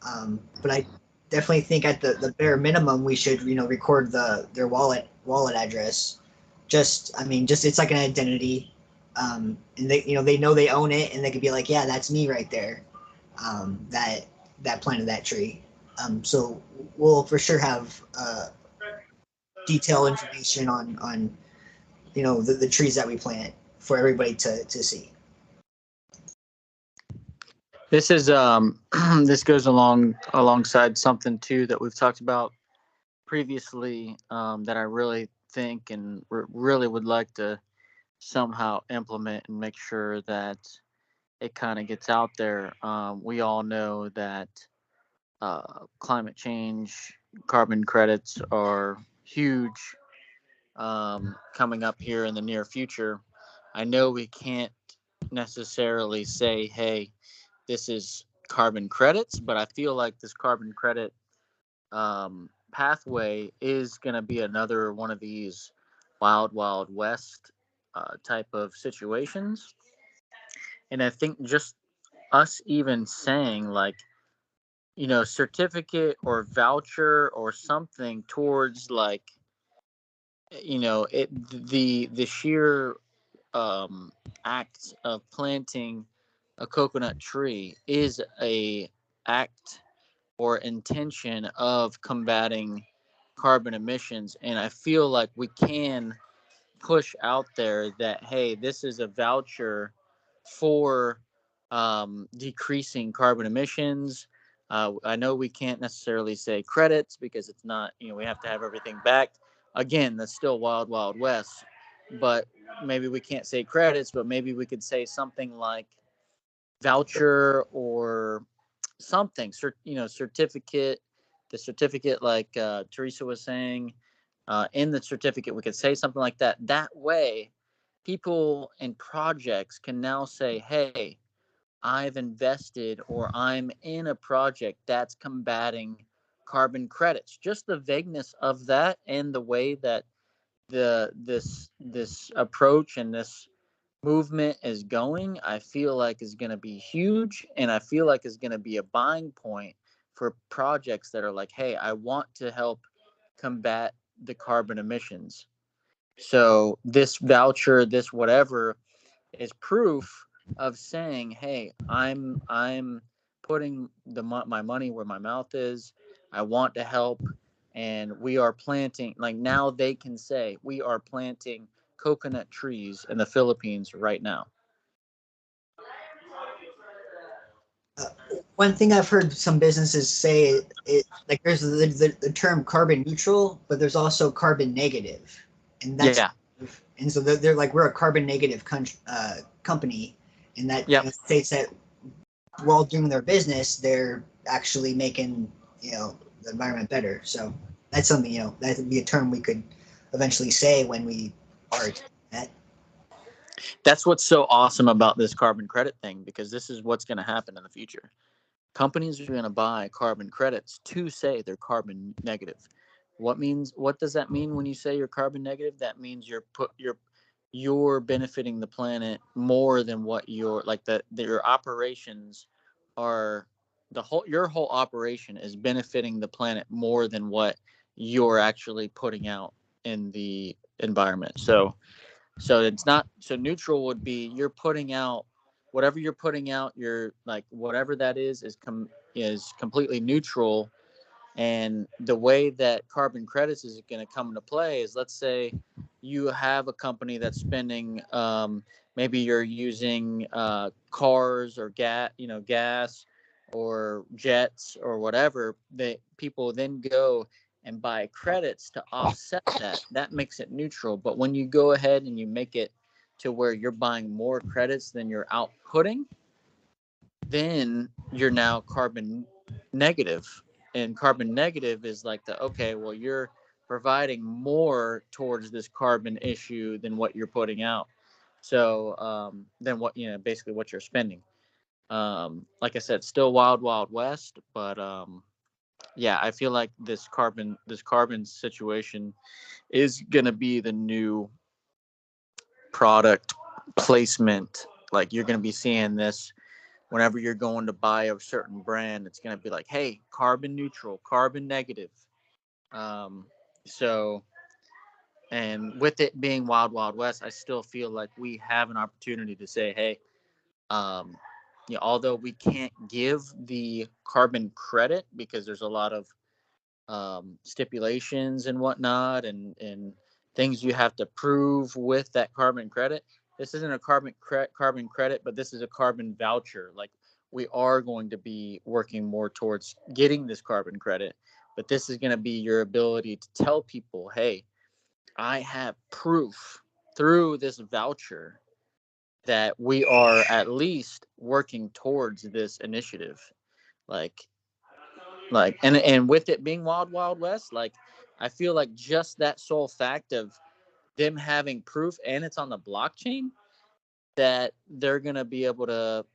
one. But I definitely think at the bare minimum we should record their wallet address. Just it's like an identity. And they know they own it, and they could be like, yeah, that's me right there. That planted that tree. So we'll for sure have detailed information on the trees that we plant for everybody to see.
This is this goes alongside something too that we've talked about previously, that I really think and really would like to somehow implement and make sure that it kind of gets out there. We all know that climate change, carbon credits are huge, coming up here in the near future. I know we can't necessarily say, hey, this is carbon credits, but I feel like this carbon credit pathway is going to be another one of these wild west type of situations. And I think just us even saying like, certificate or voucher or something towards like, the sheer act of planting a coconut tree is a act or intention of combating carbon emissions. And I feel like we can push out there that, hey, this is a voucher for decreasing carbon emissions. I know we can't necessarily say credits because it's not, we have to have everything backed. Again, that's still wild, wild west. But maybe we can't say credits, but maybe we could say something like voucher or something, certificate. The certificate, like Teresa was saying, in the certificate, we could say something like that. That way, people and projects can now say, hey, I've invested or I'm in a project that's combating carbon credits. Just the vagueness of that and the way that this approach and this movement is going, I feel like is going to be huge, and I feel like is going to be a buying point for projects that are like, hey, I want to help combat the carbon emissions. So this voucher, this whatever, is proof of saying, hey, I'm putting my money where my mouth is. I want to help, and we are planting. Like, now they can say we are planting coconut trees in the Philippines right now.
One thing I've heard some businesses say, like there's the term carbon neutral, but there's also carbon negative, and that's
Yeah.
and so they're like, we're a carbon negative company, and that
Yep.
states that while doing their business, they're actually making the environment better. So that's something that would be a term we could eventually say when we are that.
That's what's so awesome about this carbon credit thing, because this is what's going to happen in the future. Companies are going to buy carbon credits to say they're carbon negative. What does that mean when you say you're carbon negative? That means you're benefiting the planet more than what your operations are. Your whole operation is benefiting the planet more than what you're actually putting out in the environment. So it's not, so neutral would be you're putting out whatever you're putting out, you're like, whatever that is completely neutral. And the way that carbon credits is going to come into play is, let's say you have a company that's spending, maybe you're using cars or gas or jets or whatever, that people then go and buy credits to offset that makes it neutral. But when you go ahead and you make it to where you're buying more credits than you're outputting, then you're now carbon negative. And carbon negative is like okay, well, you're providing more towards this carbon issue than what you're putting out. So then what, basically what you're spending. Like I said, still wild, wild west, but yeah, I feel like this carbon situation is going to be the new product placement. Like, you're going to be seeing this whenever you're going to buy a certain brand. It's going to be like, hey, carbon neutral, carbon negative. So, and with it being wild, wild west, I still feel like we have an opportunity to say, hey, although we can't give the carbon credit because there's a lot of stipulations and whatnot, and things you have to prove with that carbon credit. This isn't a carbon credit, but this is a carbon voucher. Like, we are going to be working more towards getting this carbon credit, but this is going to be your ability to tell people, hey, I have proof through this voucher that we are at least working towards this initiative. Like and with it being wild, wild west, like, I feel like just that sole fact of them having proof, and it's on the blockchain, that they're going to be able to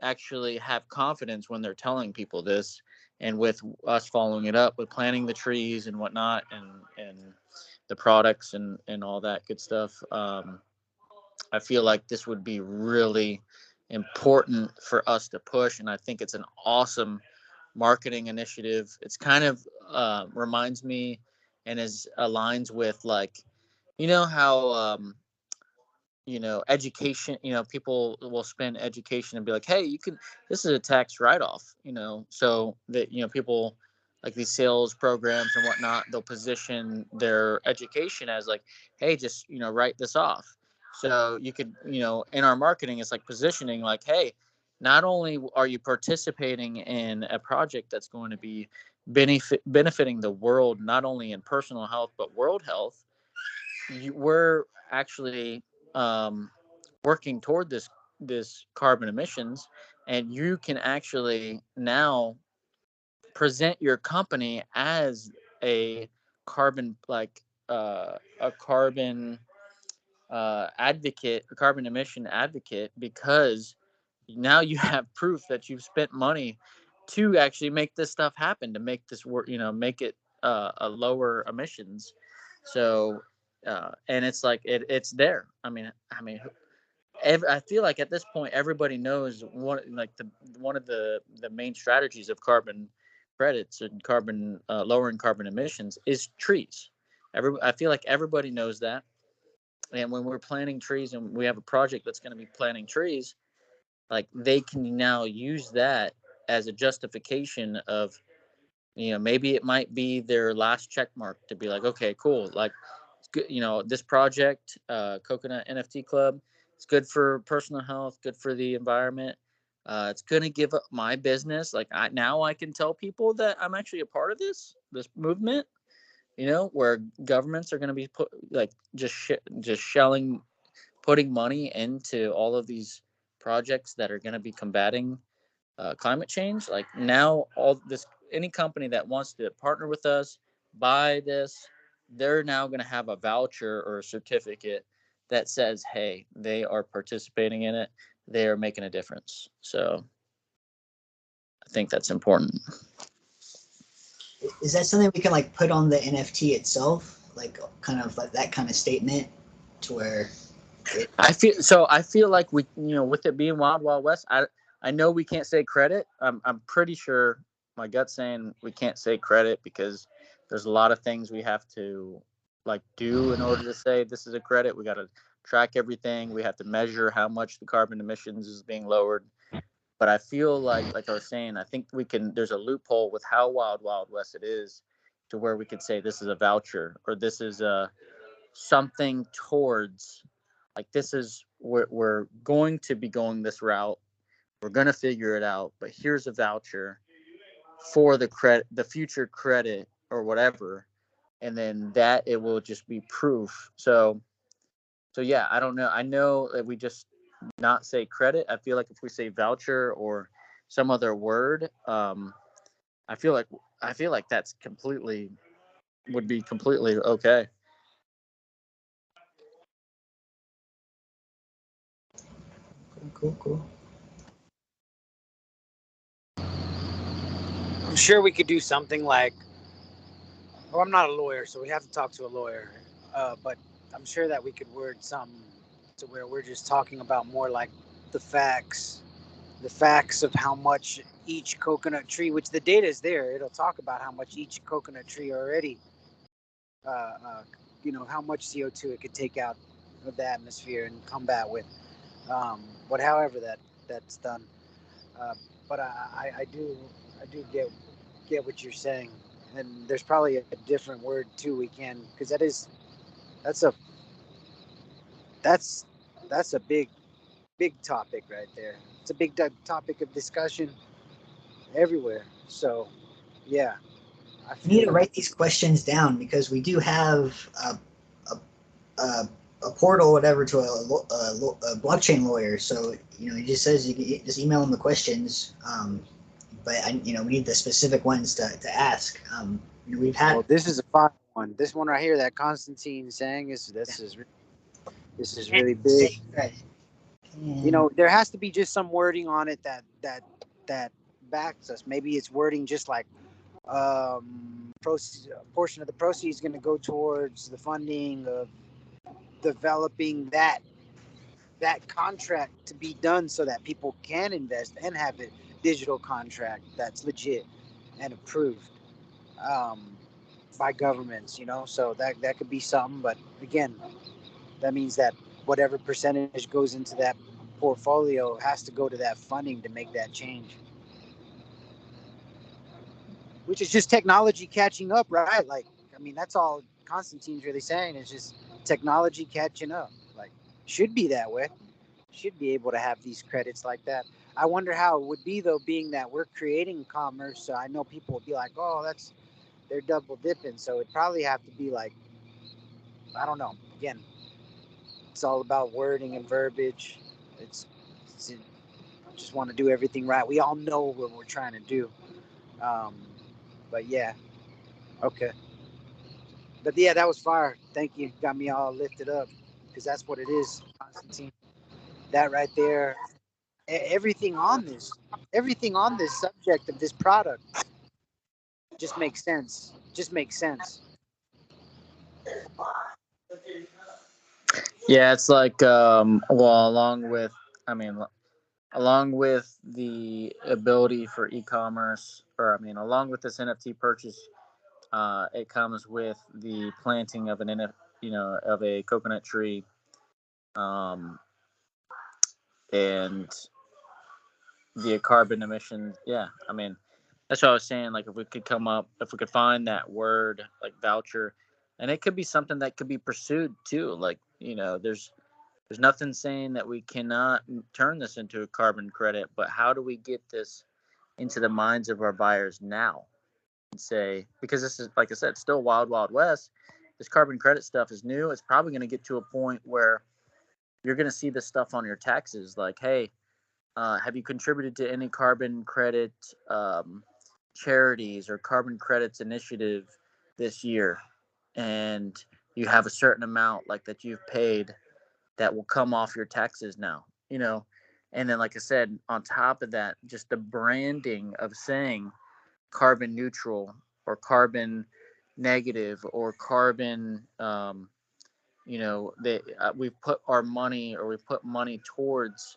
actually have confidence when they're telling people this. And with us following it up with planting the trees and whatnot, and the products and all that good stuff, I feel like this would be really important for us to push. And I think it's an awesome marketing initiative. It's kind of reminds me and aligns with, like, how education, people will spend education and be like, hey, this is a tax write-off, so that, people like these sales programs and whatnot, they'll position their education as like, hey, just, write this off. So you could, in our marketing, it's like positioning like, hey, not only are you participating in a project that's going to be benefiting the world, not only in personal health, but world health, we're actually working toward this carbon emissions, and you can actually now present your company as a carbon a carbon advocate, a carbon emission advocate, because now you have proof that you've spent money to actually make this stuff happen, to make this work, make it a lower emissions. So and it's like it's there. I feel like at this point everybody knows one of the main strategies of carbon credits and carbon lowering carbon emissions is trees. I feel like everybody knows that, and when we're planting trees and we have a project that's going to be planting trees, like they can now use that as a justification of, maybe it might be their last check mark to be like, okay, cool, like, this project, Coconut NFT Club, it's good for personal health, good for the environment. It's going to give up my business. Like now I can tell people that I'm actually a part of this movement, where governments are going to be putting money into all of these projects that are going to be combating climate change. Like now, any company that wants to partner with us, buy this, they're now going to have a voucher or a certificate that says, hey, they are participating in it. They are making a difference. So I think that's important.
Is that something we can like put on the NFT itself, like kind of like that kind of statement, to where?
I feel like we, with it being Wild Wild West, I know we can't say credit. I'm pretty sure my gut's saying we can't say credit because there's a lot of things we have to like do in order to say this is a credit. We got to track everything. We have to measure how much the carbon emissions is being lowered. But I feel like I was saying, I think there's a loophole with how Wild Wild West it is, to where we could say this is a voucher, or this is something towards, like, this is, we're going to be going this route. We're going to figure it out, but here's a voucher for the future credit or whatever. And then that it will just be proof. So yeah, I don't know. I know that we just not say credit. I feel like if we say voucher or some other word, I feel like that's would be completely okay.
Cool.
I'm sure we could do something like, well, I'm not a lawyer, so we have to talk to a lawyer. But I'm sure that we could word something to where we're just talking about more like the facts of how much each coconut tree, which the data is there. It'll talk about how much each coconut tree already, how much CO2 it could take out of the atmosphere and combat with. But however that's done. But I do get what you're saying, and there's probably a different word too we can, because that's a big topic right there. It's a big topic of discussion everywhere. So yeah, I
We need to write these questions down, because we do have a portal, whatever, to a blockchain lawyer. So he just says you can just email him the questions. But we need the specific ones to ask. We've had.
Well, this is a fine one. This one right here that Constantine's saying this is really big. There has to be just some wording on it that backs us. Maybe it's wording just like a portion of the proceeds is going to go towards the funding of developing that contract to be done, so that people can invest and have a digital contract that's legit and approved by governments. So that could be something. But again, that means that whatever percentage goes into that portfolio has to go to that funding to make that change. Which is just technology catching up, right? Like, I mean, that's all Constantine's really saying is just technology catching up. Like, should be that way. Should be able to have these credits like that. I wonder how it would be though, being that we're creating commerce. So I know people would be like, "Oh, they're double dipping." So it'd probably have to be like, I don't know. Again, it's all about wording and verbiage. It's just want to do everything right. We all know what we're trying to do. But yeah, okay. But yeah, that was fire. Thank you. Got me all lifted up because that's what it is, Constantine. That right there, everything on this subject of this product just makes sense. Just makes sense.
Yeah, it's like well, along with the ability for e-commerce, or along with this NFT purchase, it comes with the planting of of a coconut tree, and the carbon emissions. Yeah, that's what I was saying. Like, if we could find that word, like voucher, and it could be something that could be pursued too. Like, there's nothing saying that we cannot turn this into a carbon credit, but how do we get this into the minds of our buyers now? And say, because this is, like I said, still wild, wild west. This carbon credit stuff is new. It's probably going to get to a point where you're going to see this stuff on your taxes. Like, hey, have you contributed to any carbon credit charities or carbon credits initiative this year? And you have a certain amount like that you've paid that will come off your taxes now, and then, like I said, on top of that, just the branding of saying carbon neutral or carbon negative or carbon, we've put our money, or we put money towards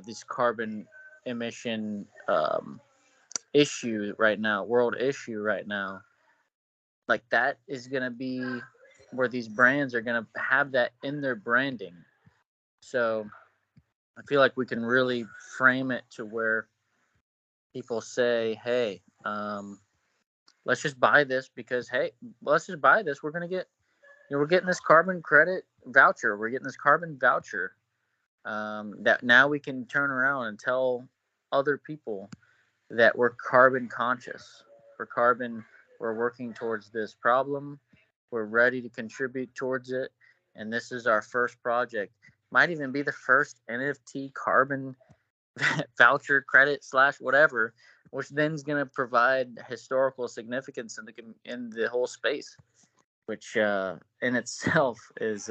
this carbon emission issue right now, world issue right now. Like, that is going to be where these brands are going to have that in their branding. So I feel like we can really frame it to where people say, hey, let's just buy this because, hey, let's just buy this. We're going to get, we're getting this carbon credit voucher. We're getting this carbon voucher that now we can turn around and tell other people that we're carbon conscious. We're working towards this problem. We're ready to contribute towards it. And this is our first project. Might even be the first NFT carbon voucher credit / whatever, which then is going to provide historical significance in the whole space, which in itself is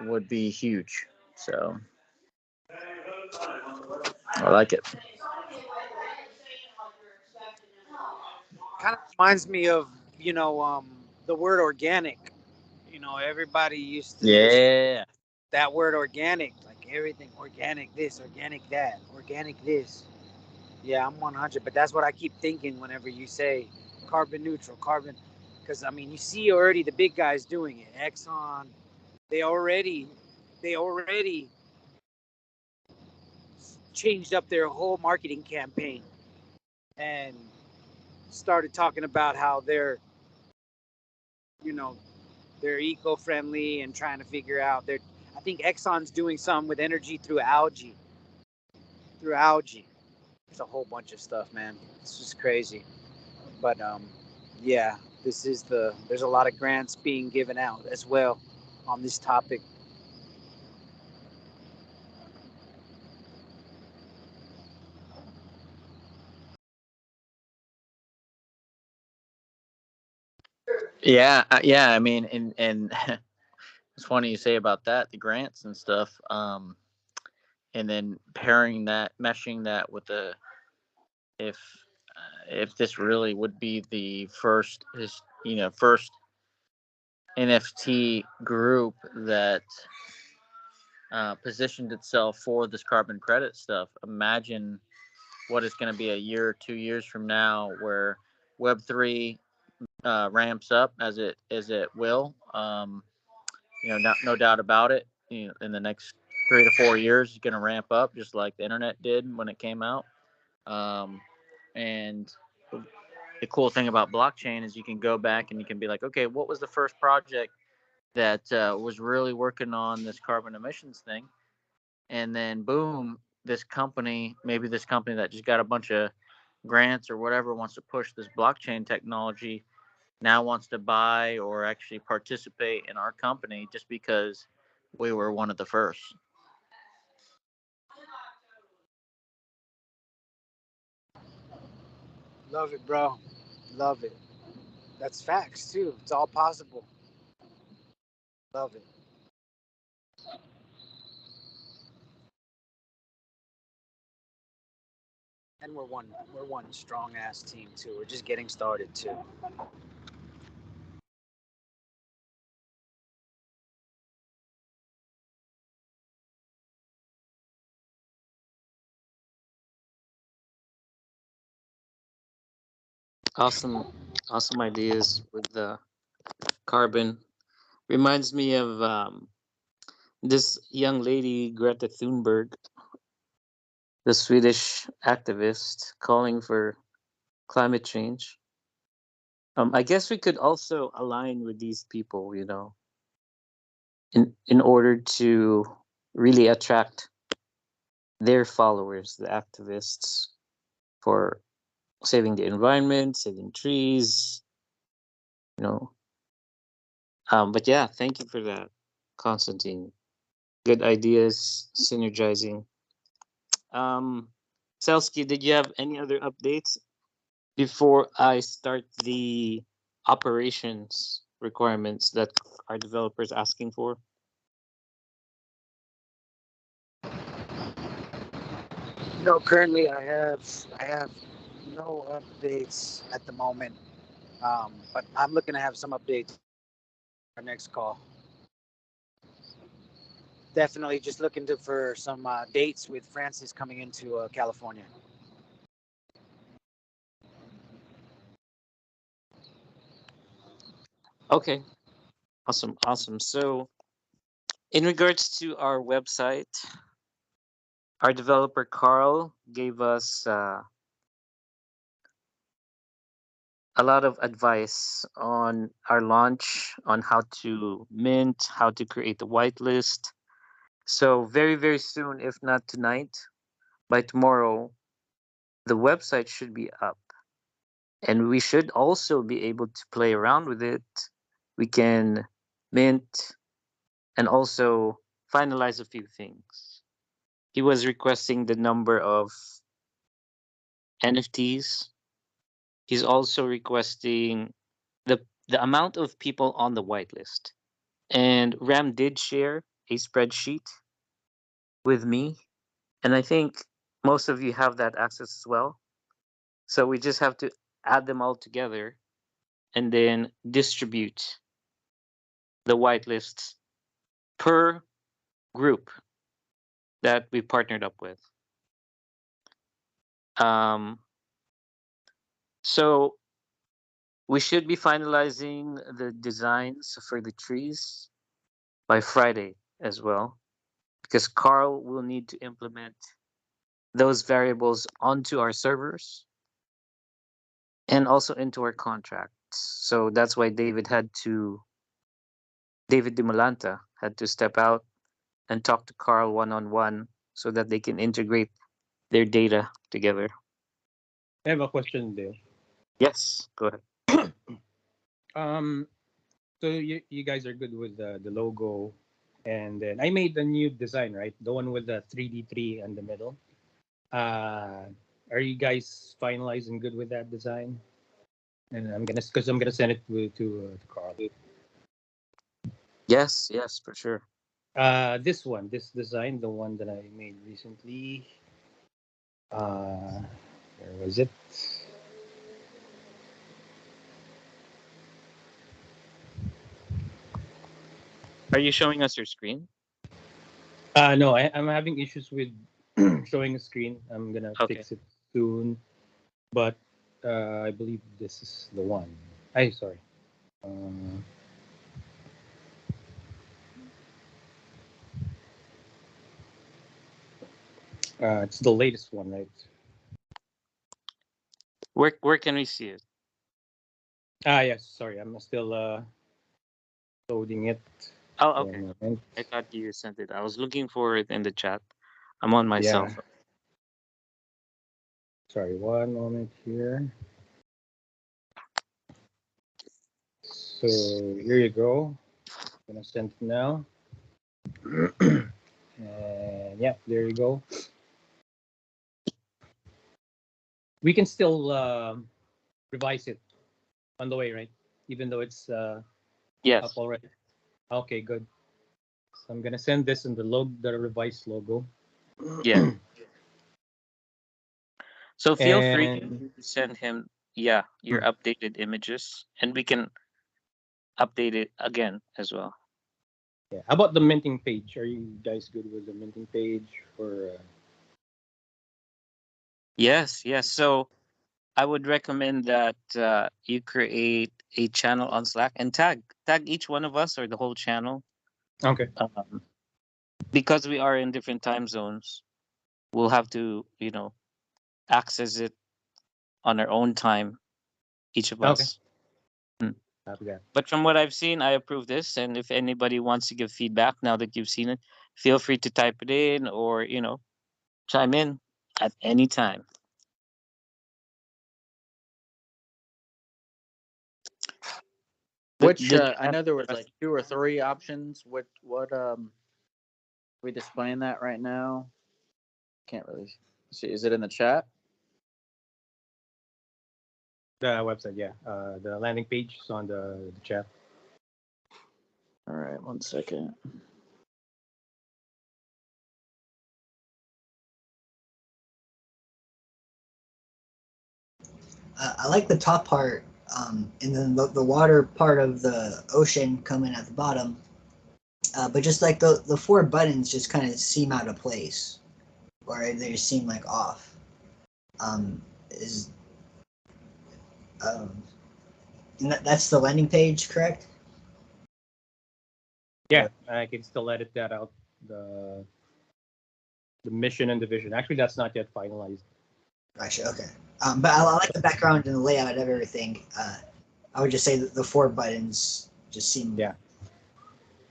would be huge. So I like it.
Kind of reminds me of, the word organic. Everybody used to just
Yeah.
that word organic, like everything organic, this, organic that, organic this. Yeah, I'm 100, but that's what I keep thinking whenever you say carbon neutral, carbon, because you see already the big guys doing it. Exxon, they already changed up their whole marketing campaign and started talking about how you know, they're eco-friendly and trying to figure out I think Exxon's doing something with energy through algae. There's a whole bunch of stuff, man. It's just crazy. But yeah, there's a lot of grants being given out as well on this topic.
Yeah, and it's funny you say about that, the grants and stuff. And then meshing that with if if this really would be the first NFT group that positioned itself for this carbon credit stuff. Imagine what it's going to be a year or 2 years from now, where Web3 ramps up as it will, no doubt about it. In the next 3 to 4 years, it's going to ramp up just like the internet did when it came out. And the cool thing about blockchain is you can go back and you can be like, okay, what was the first project that was really working on this carbon emissions thing? And then boom, maybe this company that just got a bunch of grants or whatever wants to push this blockchain technology, now wants to buy or actually participate in our company just because we were one of the first.
Love it, bro. Love it. That's facts too. It's all possible. Love it. And we're one strong ass team too. We're just getting started too.
Awesome ideas with the carbon. Reminds me of this young lady, Greta Thunberg, the Swedish activist calling for climate change. I guess we could also align with these people, in order to really attract their followers, the activists, for saving the environment, saving trees, you know. But yeah, thank you for that, Constantine. Good ideas, synergizing. Selsky, did you have any other updates before I start the operations requirements that our developers asking for?
No, currently I have no updates at the moment. But I'm looking to have some updates our next call. Definitely just looking for some dates with Francis coming into California.
Okay, awesome. So, in regards to our website, our developer Carl gave us a lot of advice on our launch, on how to mint, how to create the whitelist. So, very, very soon, if not tonight, by tomorrow, the website should be up. And we should also be able to play around with it. We can mint and also finalize a few things. He was requesting the number of NFTs. He's also requesting the amount of people on the whitelist. And Ram did share a spreadsheet with me. And I think most of you have that access as well. So we just have to add them all together and then distribute the whitelists per group that we partnered up with. Um, so we should be finalizing the designs for the trees by Friday as well, because Carl will need to implement those variables onto our servers and also into our contracts. So that's why David Demolanta had to step out and talk to Carl one-on-one so that they can integrate their data together.
I have a question there.
Yes, go ahead.
So you guys are good with the logo, and then I made a new design, right? The one with the 3D tree in the middle. Are you guys finalizing good with that design? And I'm gonna send it to Carl.
Yes, for sure.
This design, the one that I made recently. Where was it?
Are you showing us your screen?
No, I'm having issues with showing a screen. I'm gonna fix it soon, but I believe this is the one. Sorry. It's the latest one, right?
Where can we see it?
Ah, yes. Sorry, I'm still loading it.
Oh,
One
okay.
moment.
I thought you sent it. I was looking for it in the chat. I'm on my cell
Yeah.
phone.
Sorry, one moment here. So here you go. I'm gonna send it now. And yeah, there you go. We can still revise it on the way, right? Even though it's up
Yes.
already. Okay, good. So I'm gonna send this in the revised logo.
Yeah. So feel free
And
to send him, yeah, your updated images, and we can update it again as well.
yeah, how about the minting page? Are you guys good with the minting page? Or
Yes, yes. So I would recommend that you create a channel on Slack and tag each one of us or the whole channel.
okay,
Because we are in different time zones, we'll have to, access it on our own time, each of
okay,
us. Mm.
copy that.
But from what I've seen, I approve this. And if anybody wants to give feedback now that you've seen it, feel free to type it in or, chime in at any time.
Which
The
I
chat
know there was
rest-
like 2 or 3 options. What we displaying that right now? Can't really see. Is it in the chat?
The website, yeah. The landing page is on the chat.
All right, 1 second.
I like the top part, and then the water part of the ocean coming at the bottom. But just like the four buttons just kind of seem out of place, or they just seem like off. Is and that's the landing page, correct?
Yeah, I can still edit that out. The mission and the vision. Actually, that's not yet finalized.
Gotcha. Okay. But I like the background and the layout of everything. I would just say that the four buttons just seem.
Yeah.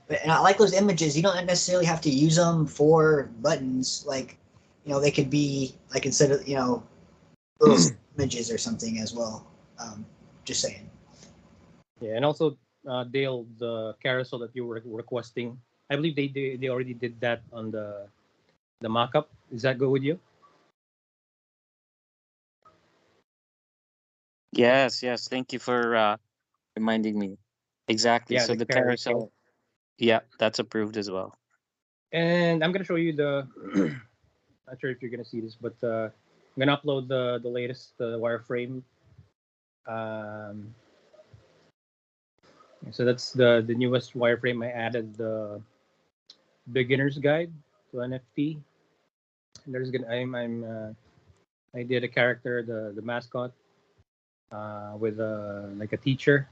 But and I like those images. You don't necessarily have to use them for buttons. Like, they could be like instead of little images or something as well. Just saying.
Yeah, and also Dale, the carousel that you were requesting, I believe they already did that on the mock-up. Is that good with you?
Yes, yes. Thank you for reminding me. Exactly.
Yeah,
So
the
the
carousel.
carousel, yeah, that's approved as well.
And I'm gonna show you the. Not sure if you're gonna see this, but I'm gonna upload the latest wireframe. So that's the newest wireframe. I added the beginner's guide to NFT. And there's gonna I did a character, the mascot, with like a teacher,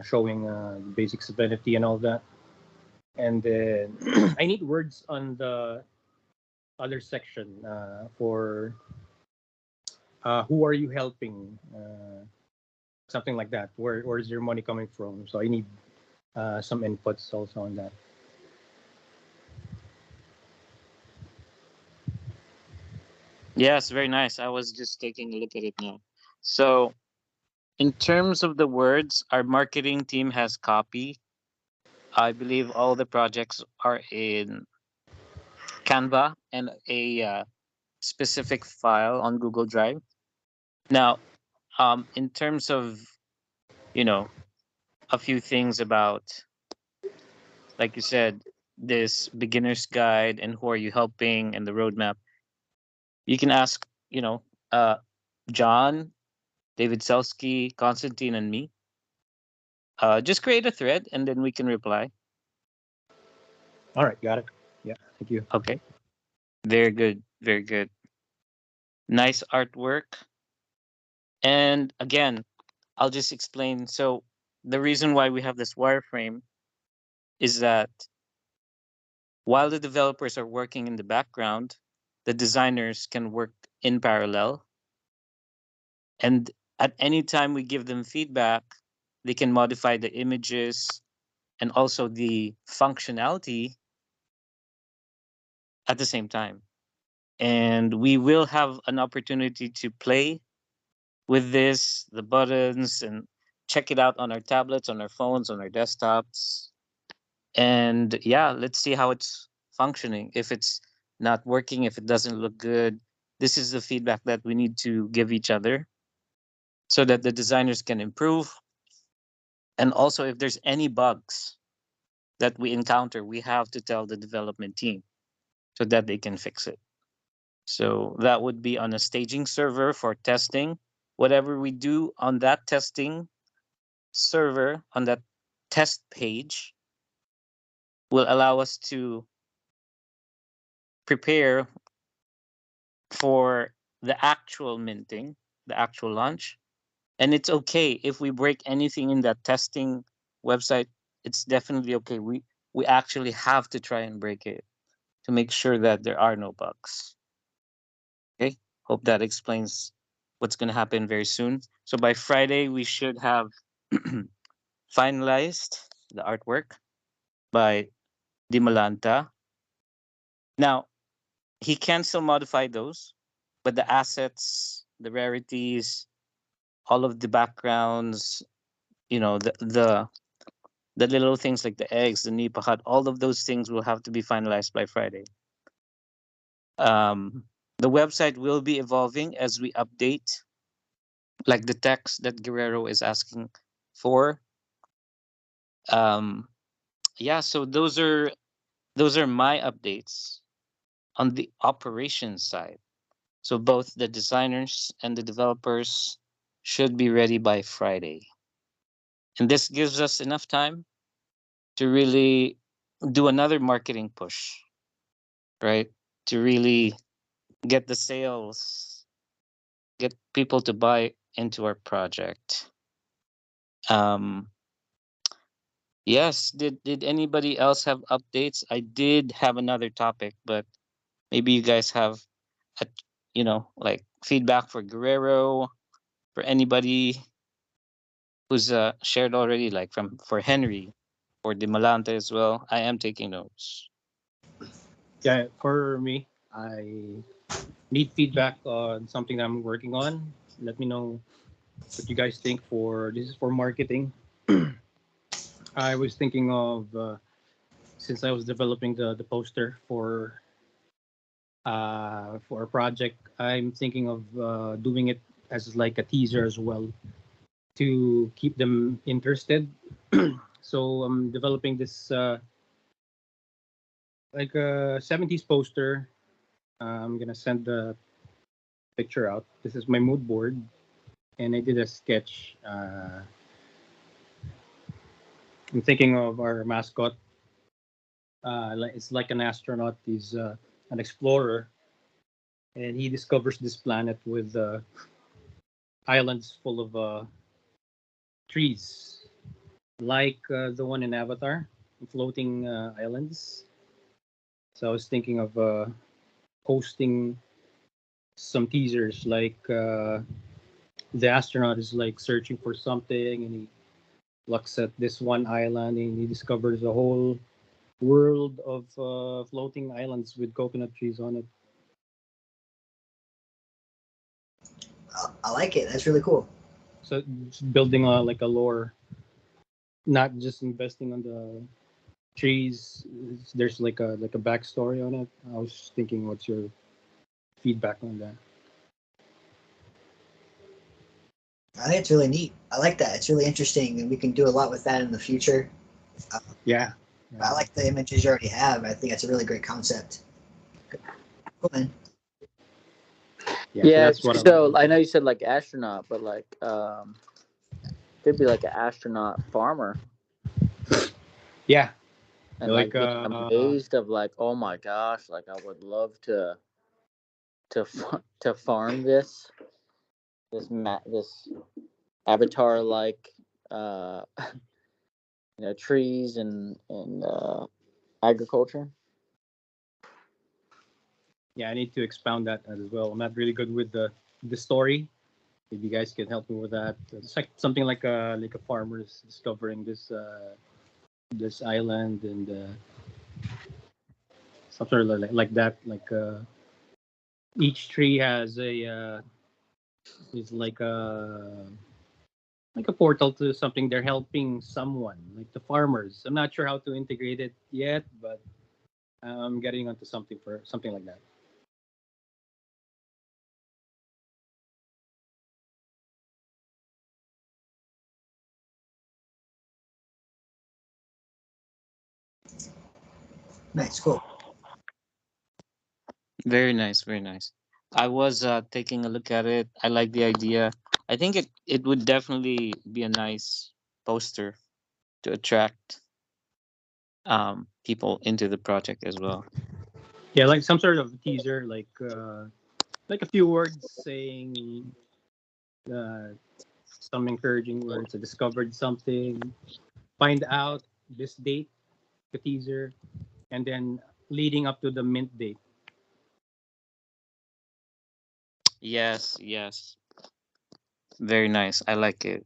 showing the basics of NFT and all that. And then I need words on the other section for who are you helping, something like that. Where's your money coming from? So I need some inputs also on that.
Yes, very nice. I was just taking a look at it now. So, in terms of the words, our marketing team has copy. I believe all the projects are in Canva and a specific file on Google Drive. Now, in terms of, you know, a few things about, like you said, this beginner's guide and who are you helping and the roadmap, you can ask, John, David Selsky, Constantine, and me. Just create a thread and then we can reply.
All right, got it. Yeah, thank you.
Okay. Very good. Very good. Nice artwork. And again, I'll just explain. So the reason why we have this wireframe is that while the developers are working in the background, the designers can work in parallel. And at any time we give them feedback, they can modify the images and also the functionality at the same time. And we will have an opportunity to play with this, the buttons, and check it out on our tablets, on our phones, on our desktops. And yeah, let's see how it's functioning. If it's not working, if it doesn't look good, this is the feedback that we need to give each other so that the designers can improve. And also, if there's any bugs that we encounter, we have to tell the development team so that they can fix it. So that would be on a staging server for testing. Whatever we do on that testing server, on that test page, will allow us to prepare for the actual minting, the actual launch. And it's okay if we break anything in that testing website. It's definitely okay. We actually have to try and break it to make sure that there are no bugs. Okay, hope that explains what's going to happen very soon. So by Friday, we should have finalized the artwork by Dimalanta. Now, he can still modify those, but the assets, the rarities, all of the backgrounds, you know, the little things like the eggs, the nipahat, all of those things will have to be finalized by Friday. The website will be evolving as we update, like the text that Guerrero is asking for. Yeah, so those are my updates on the operations side. So both the designers and the developers should be ready by Friday. And this gives us enough time to really do another marketing push, right? To really get the sales, get people to buy into our project. Yes, did anybody else have updates? I did have another topic, but maybe you guys have a, like feedback for Guerrero, for anybody who's shared already, like for Henry, for Dimalante as well. I am taking notes.
Yeah, for me, I need feedback on something that I'm working on. Let me know what you guys think. For this is for marketing. I was thinking of since I was developing the poster for a project, I'm thinking of doing it as like a teaser as well to keep them interested. So I'm developing this like a 70s poster. I'm gonna send the picture out. This is my mood board, and I did a sketch. I'm thinking of our mascot. It's like an astronaut. He's an explorer, and he discovers this planet with islands full of trees, like the one in Avatar, floating islands. So I was thinking of posting some teasers, like the astronaut is like searching for something, and he looks at this one island, and he discovers a whole world of floating islands with coconut trees on it.
I like it. That's really cool.
So just building like a lore, not just investing on the trees. There's like a backstory on it. I was thinking, what's your feedback on that?
I think it's really neat. I like that. It's really interesting, and we can do a lot with that in the future.
Yeah.
I like the images you already have. I think it's a really great concept. Cool, man.
Yeah,
that's what
so I know you said like astronaut, but like could be like an astronaut farmer.
Yeah.
And like being amazed of like, oh my gosh, like I would love to farm this avatar like trees and agriculture.
Yeah, I need to expound that as well. I'm not really good with the story. If you guys can help me with that, it's like something like a farmer's discovering this island and something like that. Each tree has a is like a portal to something. They're helping someone, like the farmers. I'm not sure how to integrate it yet, but I'm getting onto something for something like that.
Nice, cool.
Very nice, very nice. I was taking a look at it. I like the idea. I think it would definitely be a nice poster to attract people into the project as well.
Yeah, like some sort of teaser, like a few words saying uh, some encouraging words. I discovered something. Find out this date, the teaser, and then leading up to the mint date.
Yes, yes. Very nice. I like it.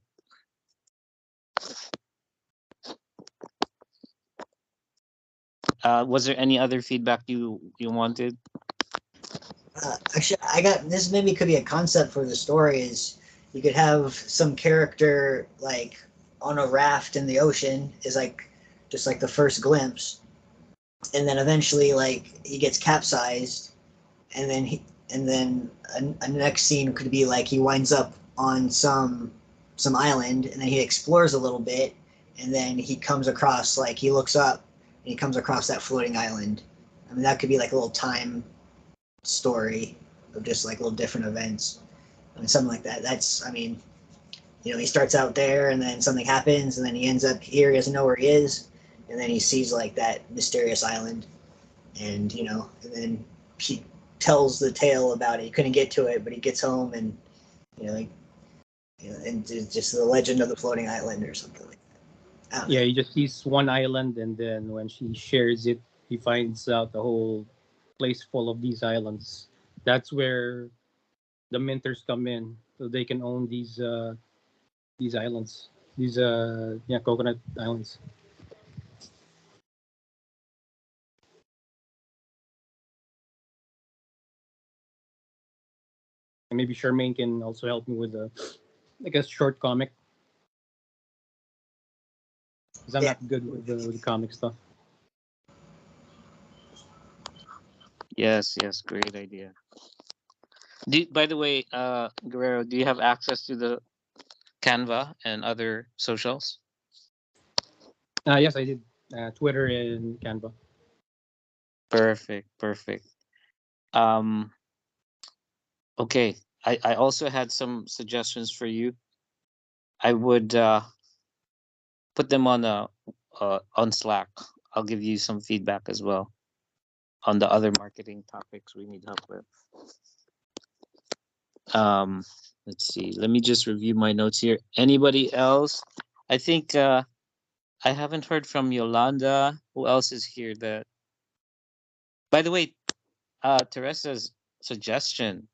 Was there any other feedback you wanted?
Actually, I got this. Maybe could be a concept for the story. Is you could have some character like on a raft in the ocean is like just like the first glimpse, and then eventually like he gets capsized, and then a next scene could be like he winds up on some island, and then he explores a little bit, and then he comes across like he looks up and he comes across that floating island. I mean, that could be like a little time story of just like little different events. I mean, something like that. That's, I mean, he starts out there and then something happens and then he ends up here. He doesn't know where he is. And then he sees like that mysterious island and, and then he tells the tale about it. He couldn't get to it, but he gets home and, like, and it's just the legend of the floating island or something like that. I don't know.
Yeah, he just sees one island, and then when she shares it, he finds out the whole place full of these islands. That's where the minters come in, so they can own these islands, these yeah, coconut islands. And maybe Charmaine can also help me with like a short comic, because I'm
Yeah.
not good with the comic stuff.
Yes, yes. Great idea. By the way, Guerrero, do you have access to the Canva and other socials?
Yes, I did. Twitter and Canva.
Perfect, perfect. Um, okay. I also had some suggestions for you. I would put them on Slack. I'll give you some feedback as well on the other marketing topics we need help with. Um, let's see. Let me just review my notes here. Anybody else? I think I haven't heard from Yolanda. Who else is here? That, by the way, Teresa's suggestion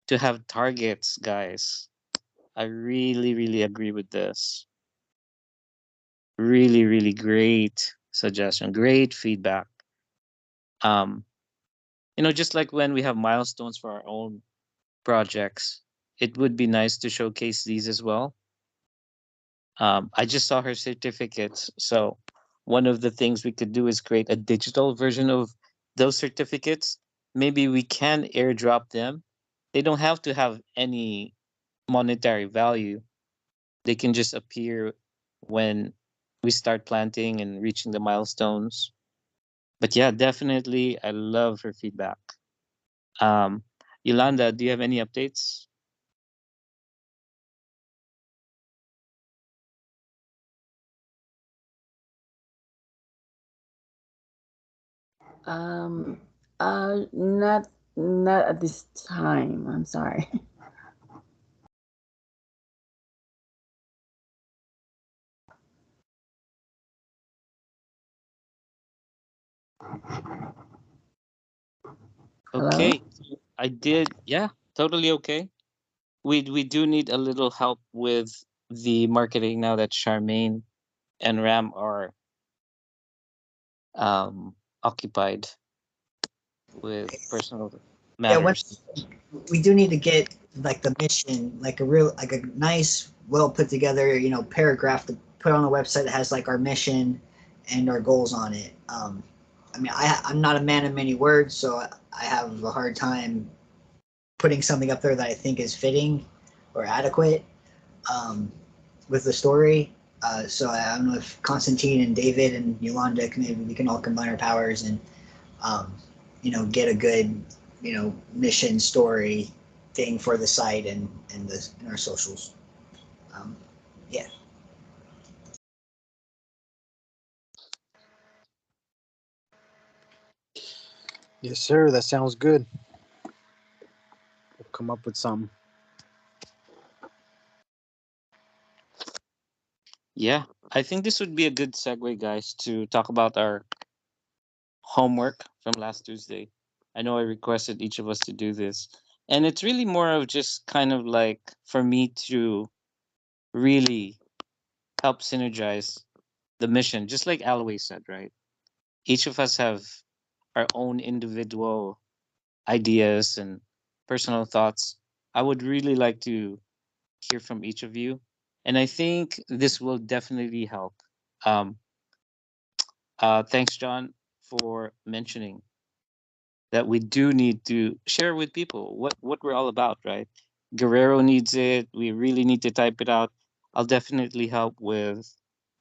to have targets, guys. I really, really agree with this. Really, really great suggestion. Great feedback. Um, just like when we have milestones for our own projects, it would be nice to showcase these as well. I just saw her certificates. So one of the things we could do is create a digital version of those certificates. Maybe we can airdrop them. They don't have to have any monetary value. They can just appear when we start planting and reaching the milestones. But yeah, definitely, I love her feedback. Um, Yolanda, do you have any updates?
Um, not at this time. I'm sorry.
Okay. I did. Yeah, totally okay. We do need a little help with the marketing now that Charmaine and Ram are occupied with personal
Yeah,
matters.
we do need to get like the mission, like a nice, well put together, paragraph to put on a website that has like our mission and our goals on it. I mean, I'm not a man of many words, so I have a hard time putting something up there that I think is fitting or adequate with the story. So I don't know if Constantine and David and Yolanda maybe we can all combine our powers and um, get a good mission story thing for the site and our socials. Yeah.
Yes, sir. That sounds good. We'll come up with some.
Yeah, I think this would be a good segue, guys, to talk about our homework from last Tuesday. I know I requested each of us to do this, and it's really more of just kind of like for me to really help synergize the mission, just like Alway said, right? Each of us have our own individual ideas and personal thoughts. I would really like to hear from each of you, and I think this will definitely help. Um, thanks, John, for mentioning that we do need to share with people what we're all about, right? Guerrero needs it. We really need to type it out. I'll definitely help with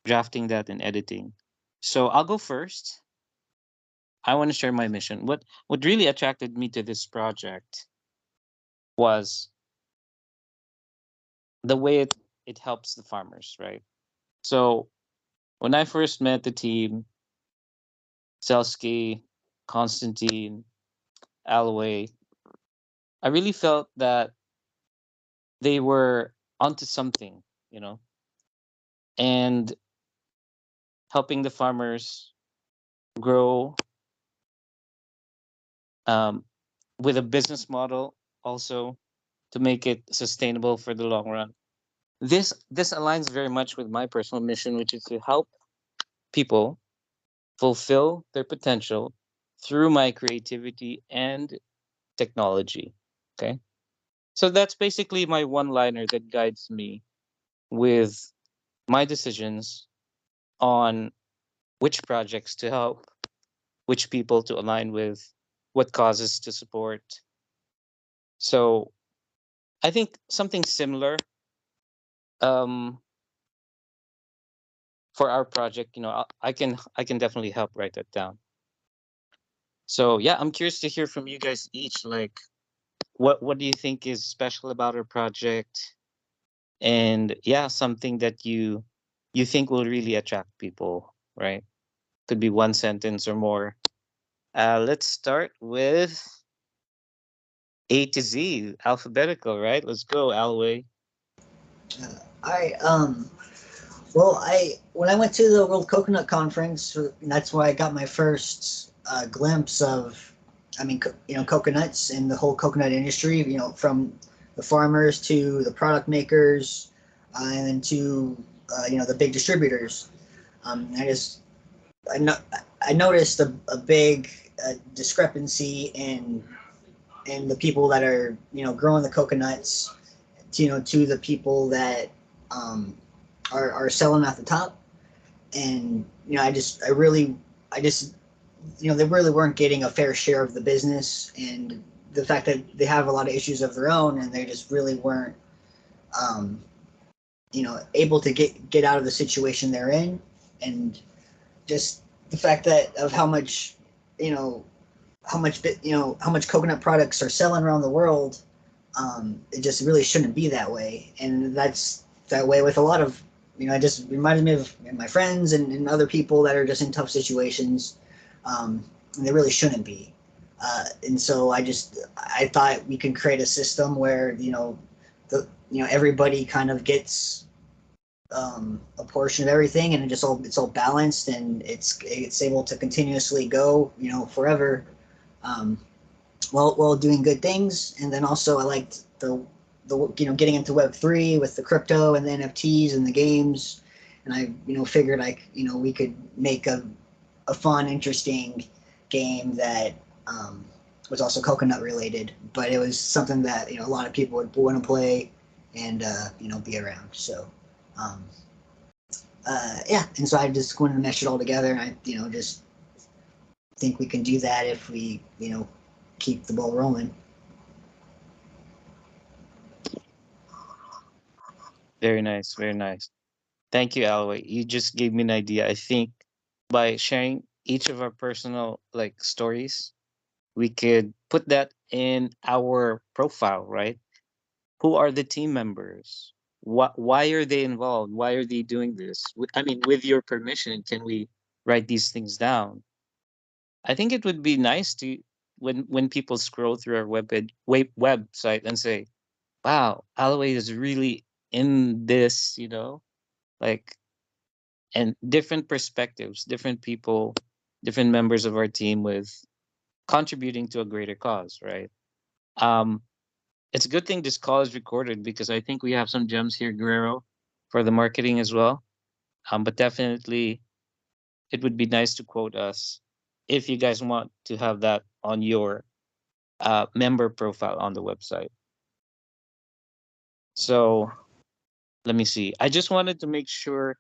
drafting that and editing. So I'll go first. I want to share my mission. What really attracted me to this project was the way it helps the farmers, right? So when I first met the team, Selsky, Constantine, Alloway, I really felt that they were onto something, you know, and helping the farmers grow um, with a business model also to make it sustainable for the long run. This aligns very much with my personal mission, which is to help people fulfill their potential through my creativity and technology. Okay. So that's basically my one liner that guides me with my decisions on which projects to help, which people to align with, what causes to support. So I think something similar um, for our project. I can definitely help write that down. So yeah, I'm curious to hear from you guys each. Like, what do you think is special about our project? And yeah, something that you think will really attract people, right? Could be one sentence or more. Let's start with A to Z, alphabetical, right? Let's go, Alway.
I well, I when I went to the World Coconut Conference, that's where I got my first glimpse of, I mean, coconuts and the whole coconut industry. From the farmers to the product makers, and then to the big distributors. I just I no, I noticed a big discrepancy in the people that are growing the coconuts, to the people that um, are selling at the top. And I just they really weren't getting a fair share of the business, and the fact that they have a lot of issues of their own, and they just really weren't um, able to get out of the situation they're in. And just the fact that of how much you know how much coconut products are selling around the world. It just really shouldn't be that way, and that's that way with a lot of it just reminded me of my friends and other people that are just in tough situations, and they really shouldn't be. And so I thought we could create a system where everybody kind of gets a portion of everything, and it's all balanced, and it's able to continuously go forever, um, while doing good things. And then also I liked the getting into Web3 with the crypto and the NFTs and the games. And I figured we could make a fun, interesting game that was also coconut related, but it was something that a lot of people would want to play and be around. So and so I just wanted to mesh it all together, and I just think we can do that if we keep the ball rolling.
Very nice, very nice. Thank you, Alway. You just gave me an idea. I think by sharing each of our personal stories, we could put that in our profile, right? Who are the team members? Why are they involved? Why are they doing this? I mean, with your permission, can we write these things down? I think it would be nice to when people scroll through our website and say, "Wow, Alway is really in this," like, and different perspectives, different people, different members of our team with contributing to a greater cause, right? It's a good thing this call is recorded because I think we have some gems here, Guerrero, for the marketing as well. But definitely, it would be nice to quote us if you guys want to have that on your member profile on the website. So let me see. I just wanted to make sure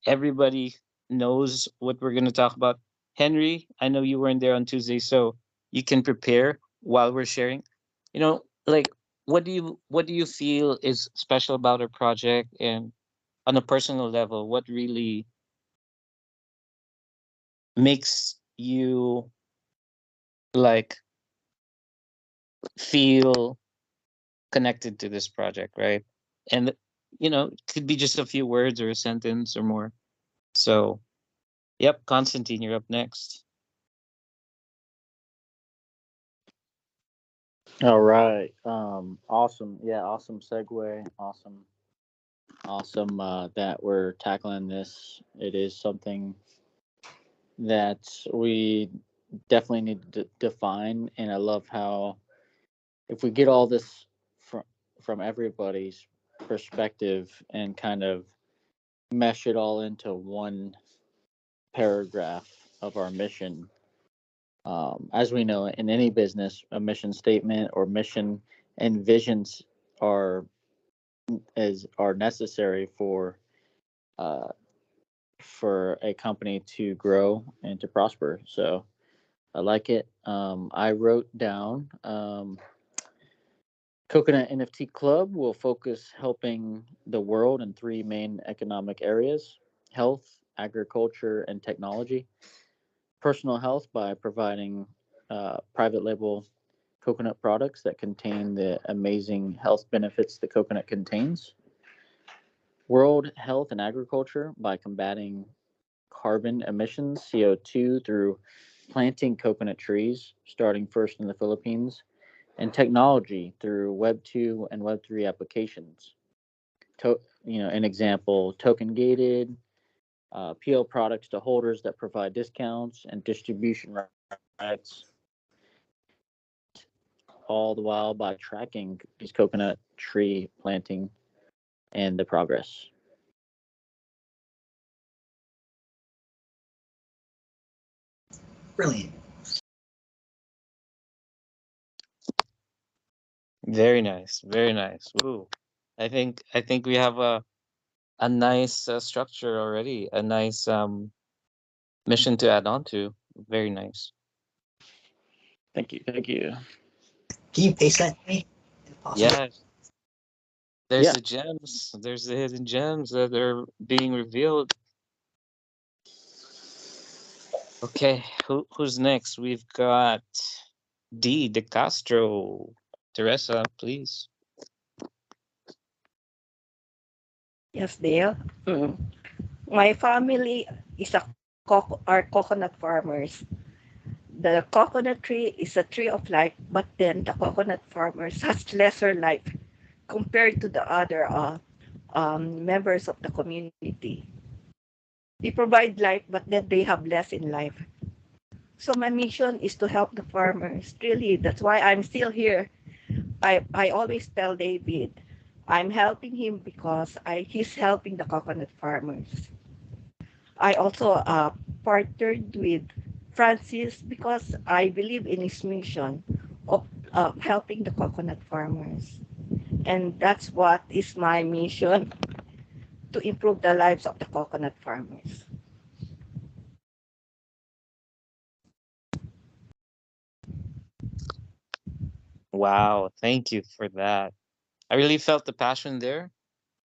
everybody knows what we're going to talk about. Henry, I know you weren't there on Tuesday, so you can prepare while we're sharing. Like, what do you feel is special about our project, and on a personal level, what really makes you like feel connected to this project, right? And it could be just a few words or a sentence or more. So, yep, Constantine, you're up next.
All right. Awesome. Yeah, awesome segue. Awesome that we're tackling this. It is something that we definitely need to define, and I love how if we get all this from everybody's perspective and kind of mesh it all into one paragraph of our mission. As we know, in any business, a mission statement or mission and visions are necessary uh, for a company to grow and to prosper. So I like it. I wrote down Coconut NFT Club will focus helping the world in three main economic areas: health, agriculture, and technology. Personal health by providing private label coconut products that contain the amazing health benefits the coconut contains. World health and agriculture by combating carbon emissions, CO2, through planting coconut trees, starting first in the Philippines, and technology through Web 2 and Web 3 applications. An example, token gated, PL products to holders that provide discounts and distribution rights, all the while by tracking these coconut tree planting and the progress.
Brilliant.
Very nice, very nice. Ooh, I think we have a nice structure already, a nice mission to add on to. Very nice.
Thank you. Thank you.
Can you paste that to me, if possible?
Yes, there's
Yeah.
the gems. There's the hidden gems that are being revealed. Okay, who's next? We've got D De Castro. Teresa, please.
Yes, Dale. My family is are coconut farmers. The coconut tree is a tree of life, but then the coconut farmers has lesser life compared to the other members of the community. They provide life, but then they have less in life. So my mission is to help the farmers. Really, that's why I'm still here. I always tell David, I'm helping him because he's helping the coconut farmers. I also partnered with Francis because I believe in his mission of helping the coconut farmers. And that's what is my mission, to improve the lives of the coconut farmers.
Wow, thank you for that. I really felt the passion there,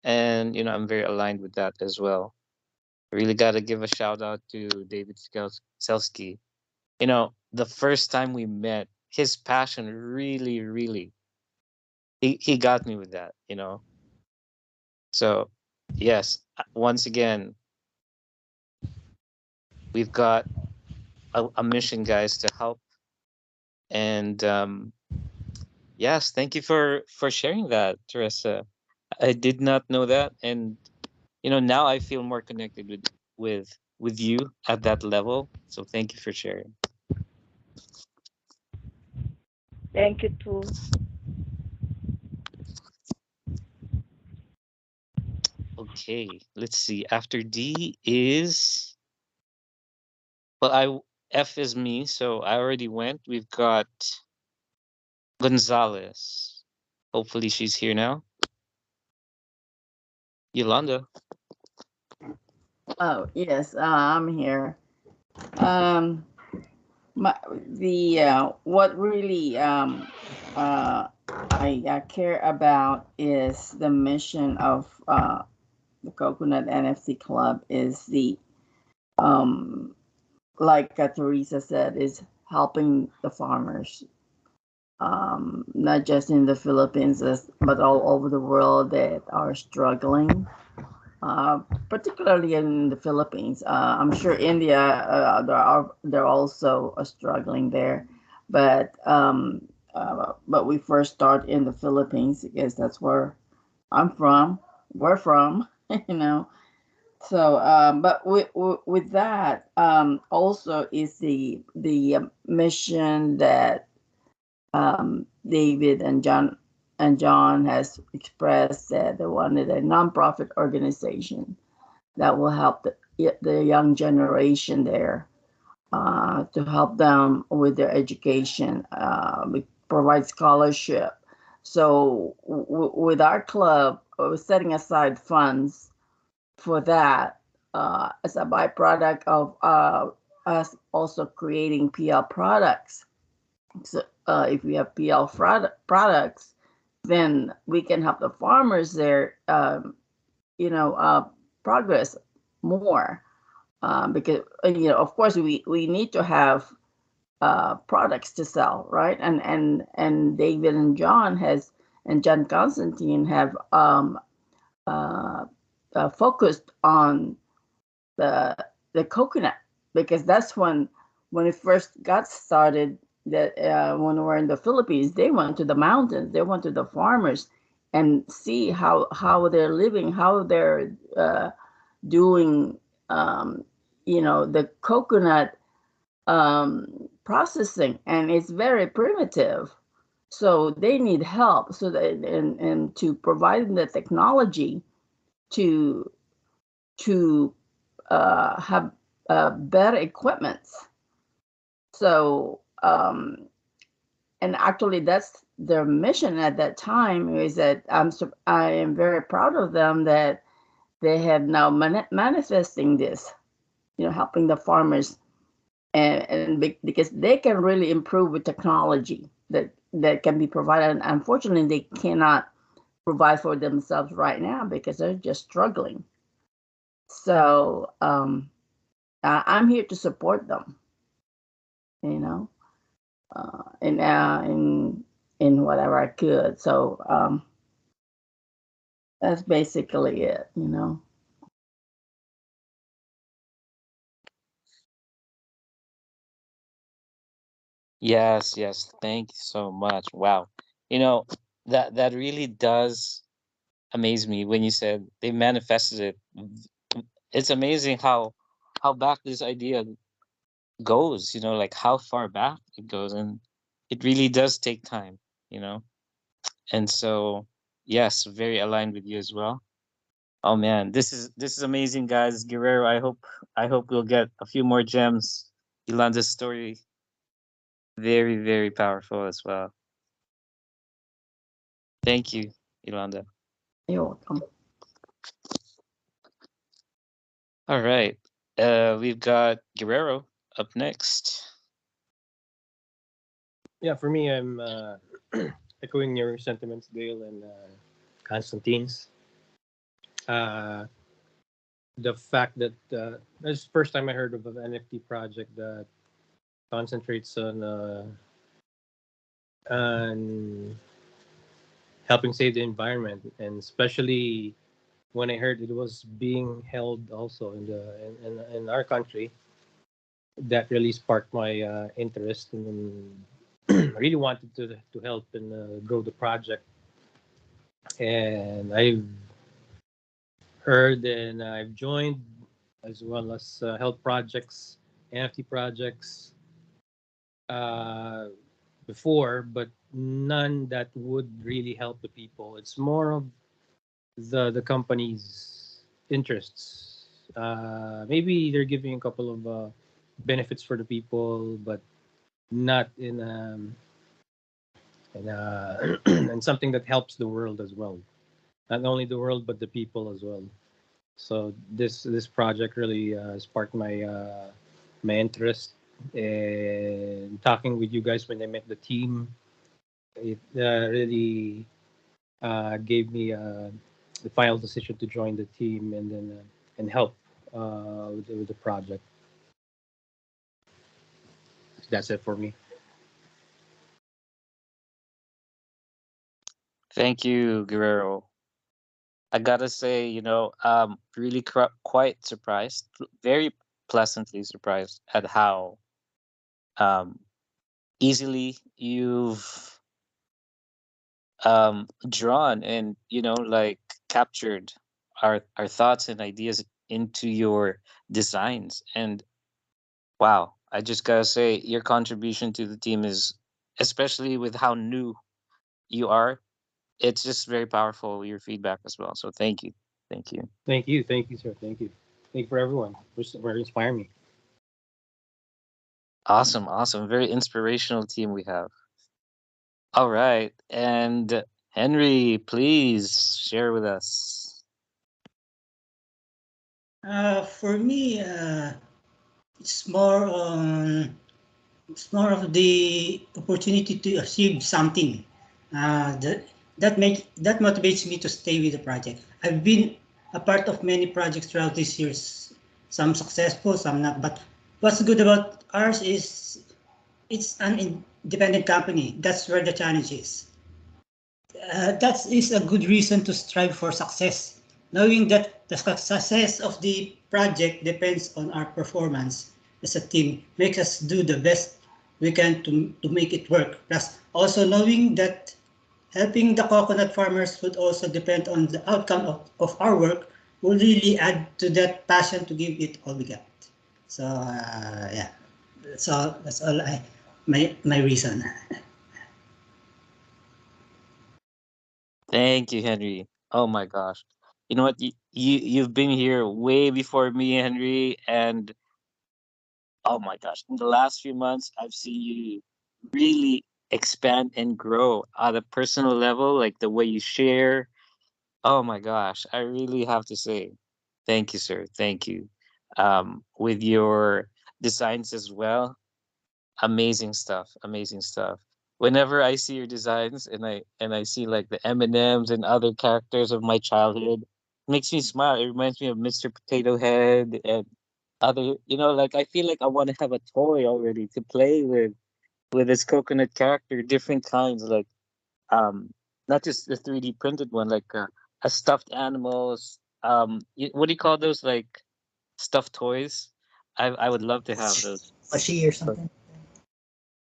and I'm very aligned with that as well. I really got to give a shout out to David Selsky. The first time we met, his passion really, really, he got me with that. So, yes, once again, we've got a mission, guys, to help. And yes, thank you for sharing that, Teresa. I did not know that, and now I feel more connected with you at that level. So thank you for sharing.
Thank you too.
Okay, let's see. After D is, well, F is me, so I already went. We've got Gonzalez. Hopefully she's here now. Yolanda.
Oh, yes, I'm here. Um, what really I care about is the mission of the Coconut NFT Club is um, like Teresa said, is helping the farmers, not just in the Philippines, but all over the world that are struggling. Particularly in the Philippines. I'm sure India, they're also struggling there, but we first start in the Philippines because that's where I'm from. We're from, you know. So, but with that, also is the mission that David and John has expressed that they wanted a nonprofit organization that will help the young generation there, to help them with their education. We provide scholarship. So with our club, we're setting aside funds for that, as a byproduct of us also creating PL products. So if we have PL products, then we can help the farmers there, progress more, because of course we need to have products to sell, right? And David and John Constantine have uh, focused on the coconut, because that's when it first got started. That when we were in the Philippines, they went to the mountains, they went to the farmers, and see how they're living, how they're doing, the coconut processing, and it's very primitive. So they need help, so that and to provide the technology to have better equipments. So and actually that's their mission at that time, is that I am very proud of them that they have now manifesting this, helping the farmers, and because they can really improve with technology that can be provided. And unfortunately, they cannot provide for themselves right now because they're just struggling. So I'm here to support them, you know, in whatever I could. So that's basically it.
Yes, yes. Thank you so much. Wow. You know, that really does amaze me when you said they manifested it. It's amazing how back this idea goes, you know, like how far back it goes, and it really does take time, you know. And so, yes, very aligned with you as well. Oh man, this is amazing, guys. Guerrero, I hope we'll get a few more gems. Yolanda's story, very, very powerful as well. Thank you, Yolanda.
You're welcome.
All right. We've got Guerrero up next.
Yeah, for me, I'm echoing your sentiments, Dale and Constantine's. Uh, the fact that this is the first time I heard of an NFT project that concentrates on helping save the environment, and especially when I heard it was being held also in our country, that really sparked my interest, and really wanted to help and grow the project. And I've heard and I've joined, as well as help projects, NFT projects uh, before, but none that would really help the people. It's more of the company's interests. Maybe they're giving a couple of benefits for the people, but not and something that helps the world as well. Not only the world, but the people as well. So this project really sparked my interest. And talking with you guys when I met the team, it really gave me the final decision to join the team and then and help with the project. That's it for me.
Thank you, Guerrero. I gotta say, really quite surprised, very pleasantly surprised at how um, easily you've drawn and like captured our thoughts and ideas into your designs. And wow, I just gotta say, your contribution to the team is, especially with how new you are, it's just very powerful. Your feedback as well. So thank you, thank you.
Thank you, sir. Thank you for everyone for inspiring me.
Awesome, awesome. Very inspirational team we have. All right. And Henry, please share with us.
For me, it's more on it's more of the opportunity to achieve something that motivates me to stay with the project. I've been a part of many projects throughout these years, some successful, some not. But what's good about ours is it's an independent company. That's where the challenge is. That is a good reason to strive for success, knowing that the success of the project depends on our performance as a team, makes us do the best we can to make it work. Plus, also knowing that helping the coconut farmers would also depend on the outcome of our work will really add to that passion to give it all we got. So yeah, that's all my reason.
Thank you, Henry. Oh my gosh. You know what? You've been here way before me, Henry, and oh my gosh, in the last few months, I've seen you really expand and grow at a personal level, like the way you share. Oh my gosh, I really have to say, thank you, sir. Thank you. With your designs as well, amazing stuff. Amazing stuff. Whenever I see your designs and I see like the M&Ms and other characters of my childhood, it makes me smile. It reminds me of Mr. Potato Head and other, like I feel like I want to have a toy already to play with this coconut character, different kinds, like um not just the 3D printed one, like a stuffed animals. What do you call those, like stuffed toys? I would love to have those.
Slushy or something.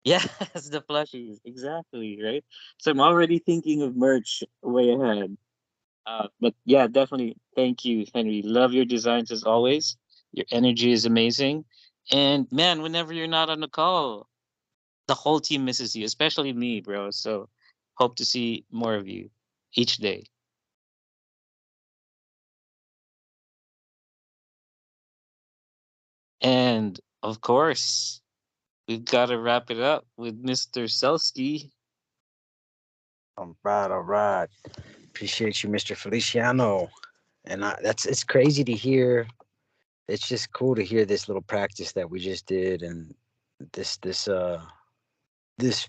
Yes, the plushies, exactly, right? So I'm already thinking of merch way ahead. But yeah, definitely. Thank you, Henry. Love your designs as always. Your energy is amazing, And man, whenever you're not on the call, the whole team misses you, especially me, bro. So hope to see more of you each day. And of course, we've got to wrap it up with Mr. Selsky.
All right, all right. Appreciate you, Mr. Feliciano. And it's crazy to hear. It's just cool to hear this little practice that we just did, and this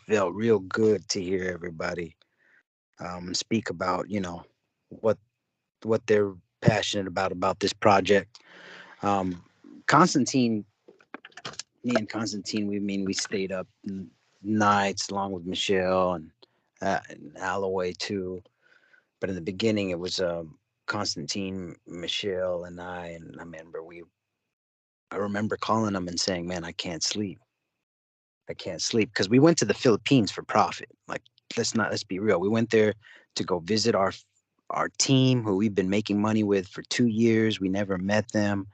felt real good to hear everybody speak about, what what they're passionate about this project. Um, Constantine, me and Constantine, we stayed up nights along with Michelle and Alloway too. But in the beginning, it was Constantine, Michelle, and I. And I remember calling them and saying, "Man, I can't sleep. I can't sleep," because we went to the Philippines for profit. Like, let's be real. We went there to go visit our team who we've been making money with for 2 years. We never met them,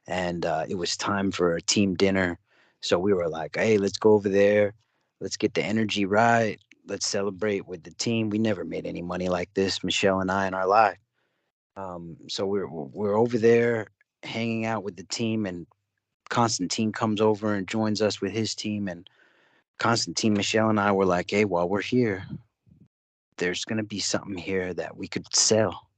and it was time for a team dinner. So we were like, "Hey, let's go over there. Let's get the energy right. Let's celebrate with the team." We never made any money like this, Michelle and I, in our life. So we're over there hanging out with the team, and Constantine comes over and joins us with his team. And Constantine, Michelle, and I were like, "Hey, while we're here, there's gonna be something here that we could sell."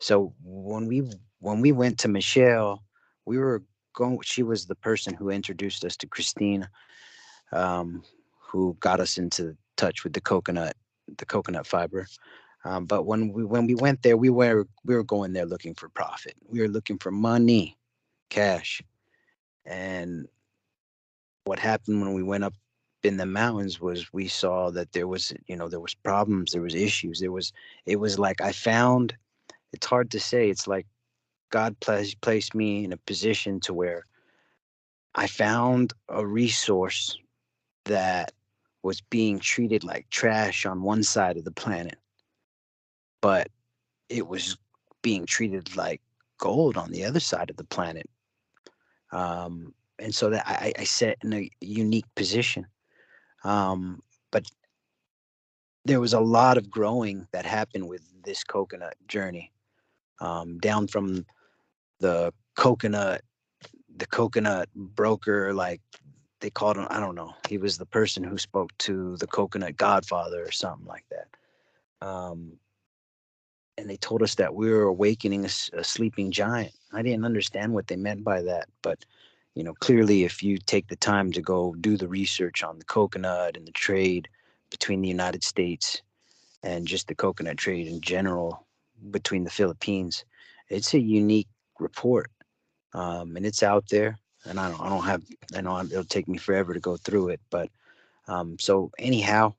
So when we went to Michelle, we were going. She was the person who introduced us to Christine, who got us into touch with the coconut fiber. But when we went there, we were going there looking for profit. We were looking for money, cash. And what happened when we went up in the mountains was we saw that there was problems, there was issues, it was like I found. It's hard to say. It's like God placed me in a position to where I found a resource that was being treated like trash on one side of the planet, but it was being treated like gold on the other side of the planet. And so that I sat in a unique position. But there was a lot of growing that happened with this coconut journey, down from the coconut, the coconut broker, like they called him. I don't know. He was the person who spoke to the coconut godfather or something like that. And they told us that we were awakening a sleeping giant. I didn't understand what they meant by that, but clearly, if you take the time to go do the research on the coconut and the trade between the United States and just the coconut trade in general between the Philippines, it's a unique report, and it's out there. And I don't have. I know it'll take me forever to go through it, but so anyhow,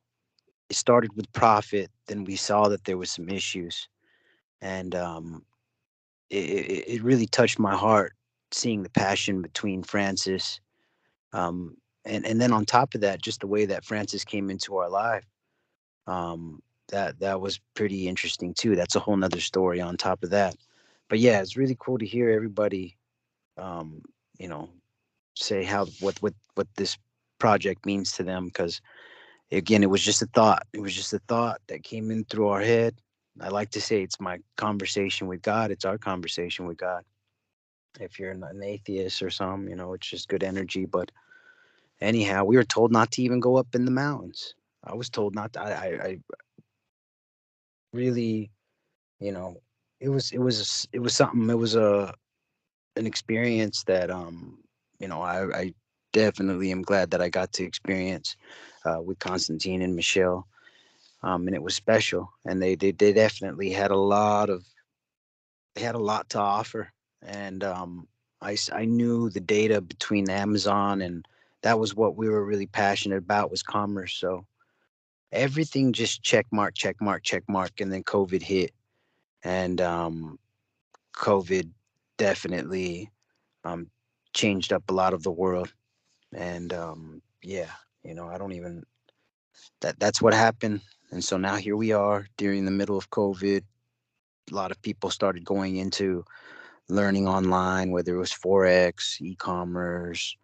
it started with profit. Then we saw that there was some issues, and it really touched my heart seeing the passion between Francis, and then on top of that, just the way that Francis came into our life, that was pretty interesting too. That's a whole nother story on top of that. But yeah, it's really cool to hear everybody, um, you know, say how what this project means to them, because again, it was just a thought. It was just a thought that came in through our head. I like to say it's my conversation with God. It's our conversation with God. If you're an atheist or something, it's just good energy. But anyhow, we were told not to even go up in the mountains. I was told not to. I really, you know, it was something. It was an experience that I definitely am glad that I got to experience with Constantine and Michelle. And it was special. And they definitely had a lot to offer. And I knew the data between Amazon, and that was what we were really passionate about, was commerce. So everything just check mark, check mark, check mark. And then COVID hit. And COVID definitely um, changed up a lot of the world. And yeah, I don't even, that's what happened. And so now here we are during the middle of COVID. A lot of people started going into learning online, whether it was Forex, e commerce,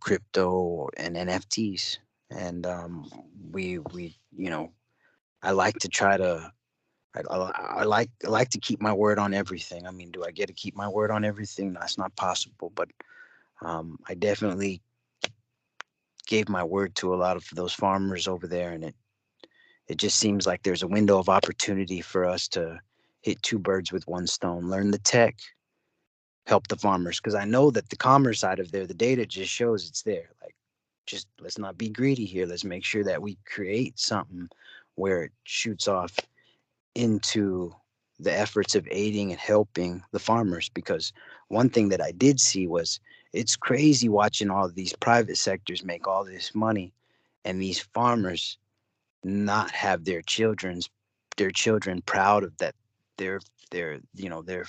crypto and NFTs. And we you know, I like to try to I like to keep my word on everything. I mean, do I get to keep my word on everything? That's not possible, but I definitely gave my word to a lot of those farmers over there, and it just seems like there's a window of opportunity for us to hit two birds with one stone. Learn the tech, help the farmers, because I know that the commerce side of there, the data just shows it's there. Like, just let's not be greedy here. Let's make sure that we create something where it shoots off into the efforts of aiding and helping the farmers. Because one thing that I did see was it's crazy watching all of these private sectors make all this money and these farmers not have their children proud of that their you know their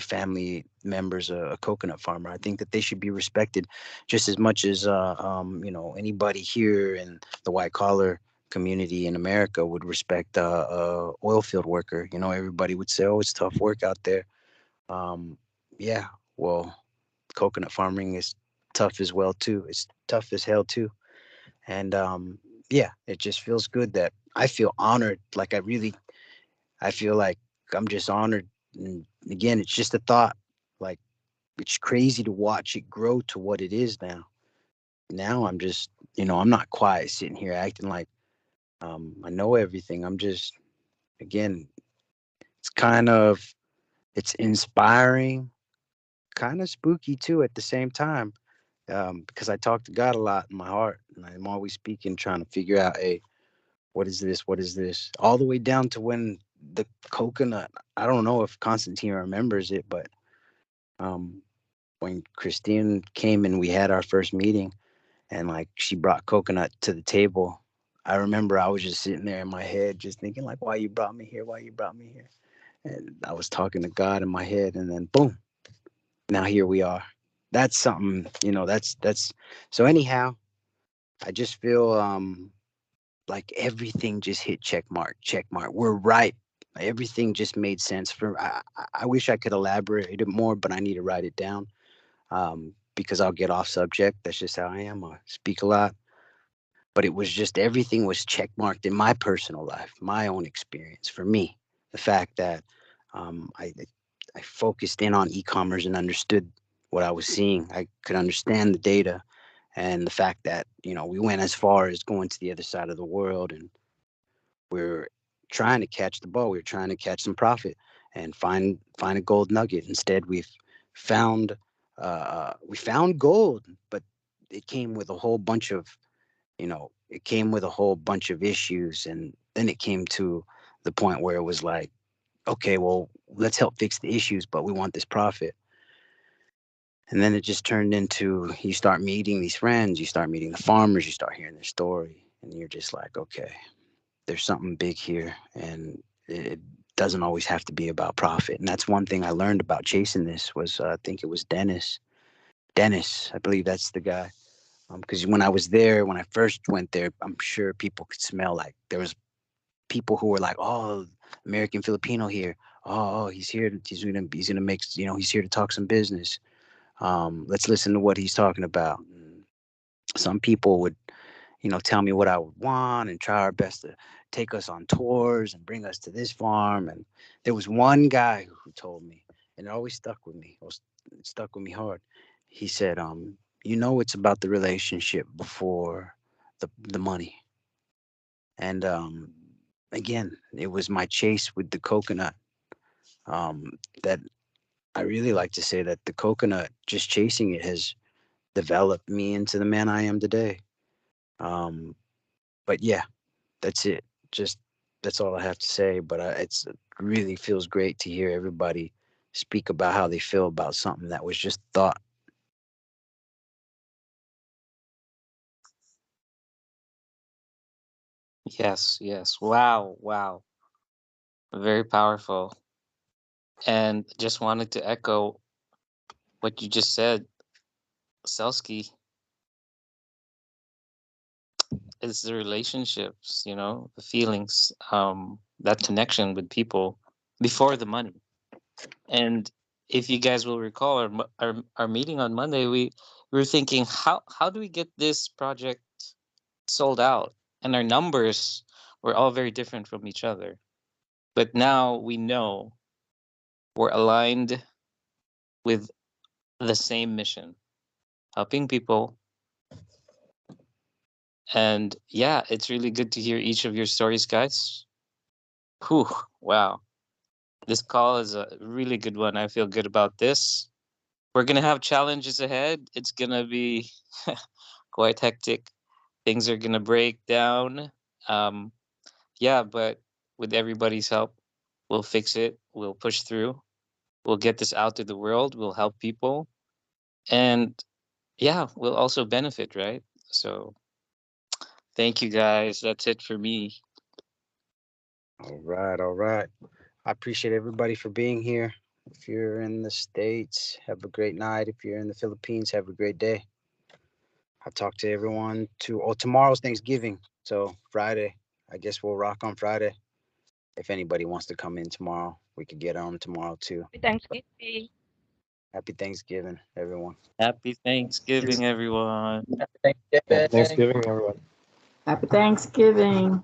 family members a coconut farmer. I think that they should be respected just as much as you know, anybody here in the white collar community in America would respect a oil field worker. You know, everybody would say, "Oh, it's tough work out there." Um, yeah, well, coconut farming is tough as well too. It's tough as hell too, and yeah, it just feels good that I feel honored. Like I feel like I'm just honored. And again, it's just a thought. Like, it's crazy to watch it grow to what it is now. Now I'm just, you know, I'm not quiet sitting here acting like I know everything. I'm just, again, it's it's inspiring, kind of spooky too at the same time, because I talk to God a lot in my heart, and I'm always speaking, trying to figure out, hey, what is this? What is this? All the way down to when the coconut. I don't know if Constantine remembers it, but um, when Christine came and we had our first meeting, and like she brought coconut to the table, I remember I was just sitting there in my head, just thinking like, why you brought me here? Why you brought me here? And I was talking to God in my head, and then boom, now here we are. That's something, you know. That's so. Anyhow, I just feel like everything just hit check mark, check mark. We're right. Everything just made sense for. I wish I could elaborate it more, but I need to write it down, because I'll get off subject. That's just how I am. I speak a lot, but it was just everything was check marked in my personal life, my own experience. For me, the fact that um, I I focused in on e-commerce and understood what I was seeing. I could understand the data, and the fact that, you know, we went as far as going to the other side of the world, and we're trying to catch the ball. We're trying to catch some profit and find a gold nugget. Instead, we found gold, but it came with a whole bunch of, you know, it came with a whole bunch of issues, and then it came to the point where it was like, okay, well, let's help fix the issues, but we want this profit. And then it just turned into, you start meeting these friends, you start meeting the farmers, you start hearing their story, and you're just like, okay, there's something big here, and it doesn't always have to be about profit. And that's one thing I learned about chasing this was, I think it was Dennis, I believe that's the guy. Because when I was there, when I first went there, I'm sure people could smell, like there was people who were like, "Oh, American Filipino here. Oh, he's here. He's gonna make, you know, he's here to talk some business. Let's listen to what he's talking about." And some people would, you know, tell me what I would want and try our best to take us on tours and bring us to this farm. And there was one guy who told me, and it always stuck with me. It stuck with me hard. He said, "You know, it's about the relationship before the money." And again, it was my chase with the coconut, that I really like to say that the coconut, just chasing it, has developed me into the man I am today. Um, but yeah, that's it. Just that's all I have to say. But it really feels great to hear everybody speak about how they feel about something that was just thought.
Yes, yes. Wow, wow. Very powerful. And just wanted to echo what you just said, Selsky. It's the relationships, you know, the feelings, that connection with people before the money. And if you guys will recall our meeting on Monday, we were thinking, how do we get this project sold out? And our numbers were all very different from each other. But now we know we're aligned with the same mission, helping people. And yeah, it's really good to hear each of your stories, guys. Whew, wow. This call is a really good one. I feel good about this. We're going to have challenges ahead. It's going to be quite hectic. Things are going to break down. Yeah, but with everybody's help, we'll fix it. We'll push through. We'll get this out to the world. We'll help people. And yeah, we'll also benefit, right? So thank you guys. That's it for me.
All right, all right. I appreciate everybody for being here. If you're in the States, have a great night. If you're in the Philippines, have a great day. I'll talk to everyone tomorrow's Thanksgiving. So Friday, I guess we'll rock on Friday. If anybody wants to come in tomorrow, we could get on tomorrow too.
Happy Thanksgiving.
Happy Thanksgiving, everyone.
Happy Thanksgiving, everyone.
Thanksgiving.
Thanksgiving, everyone.
Happy Thanksgiving.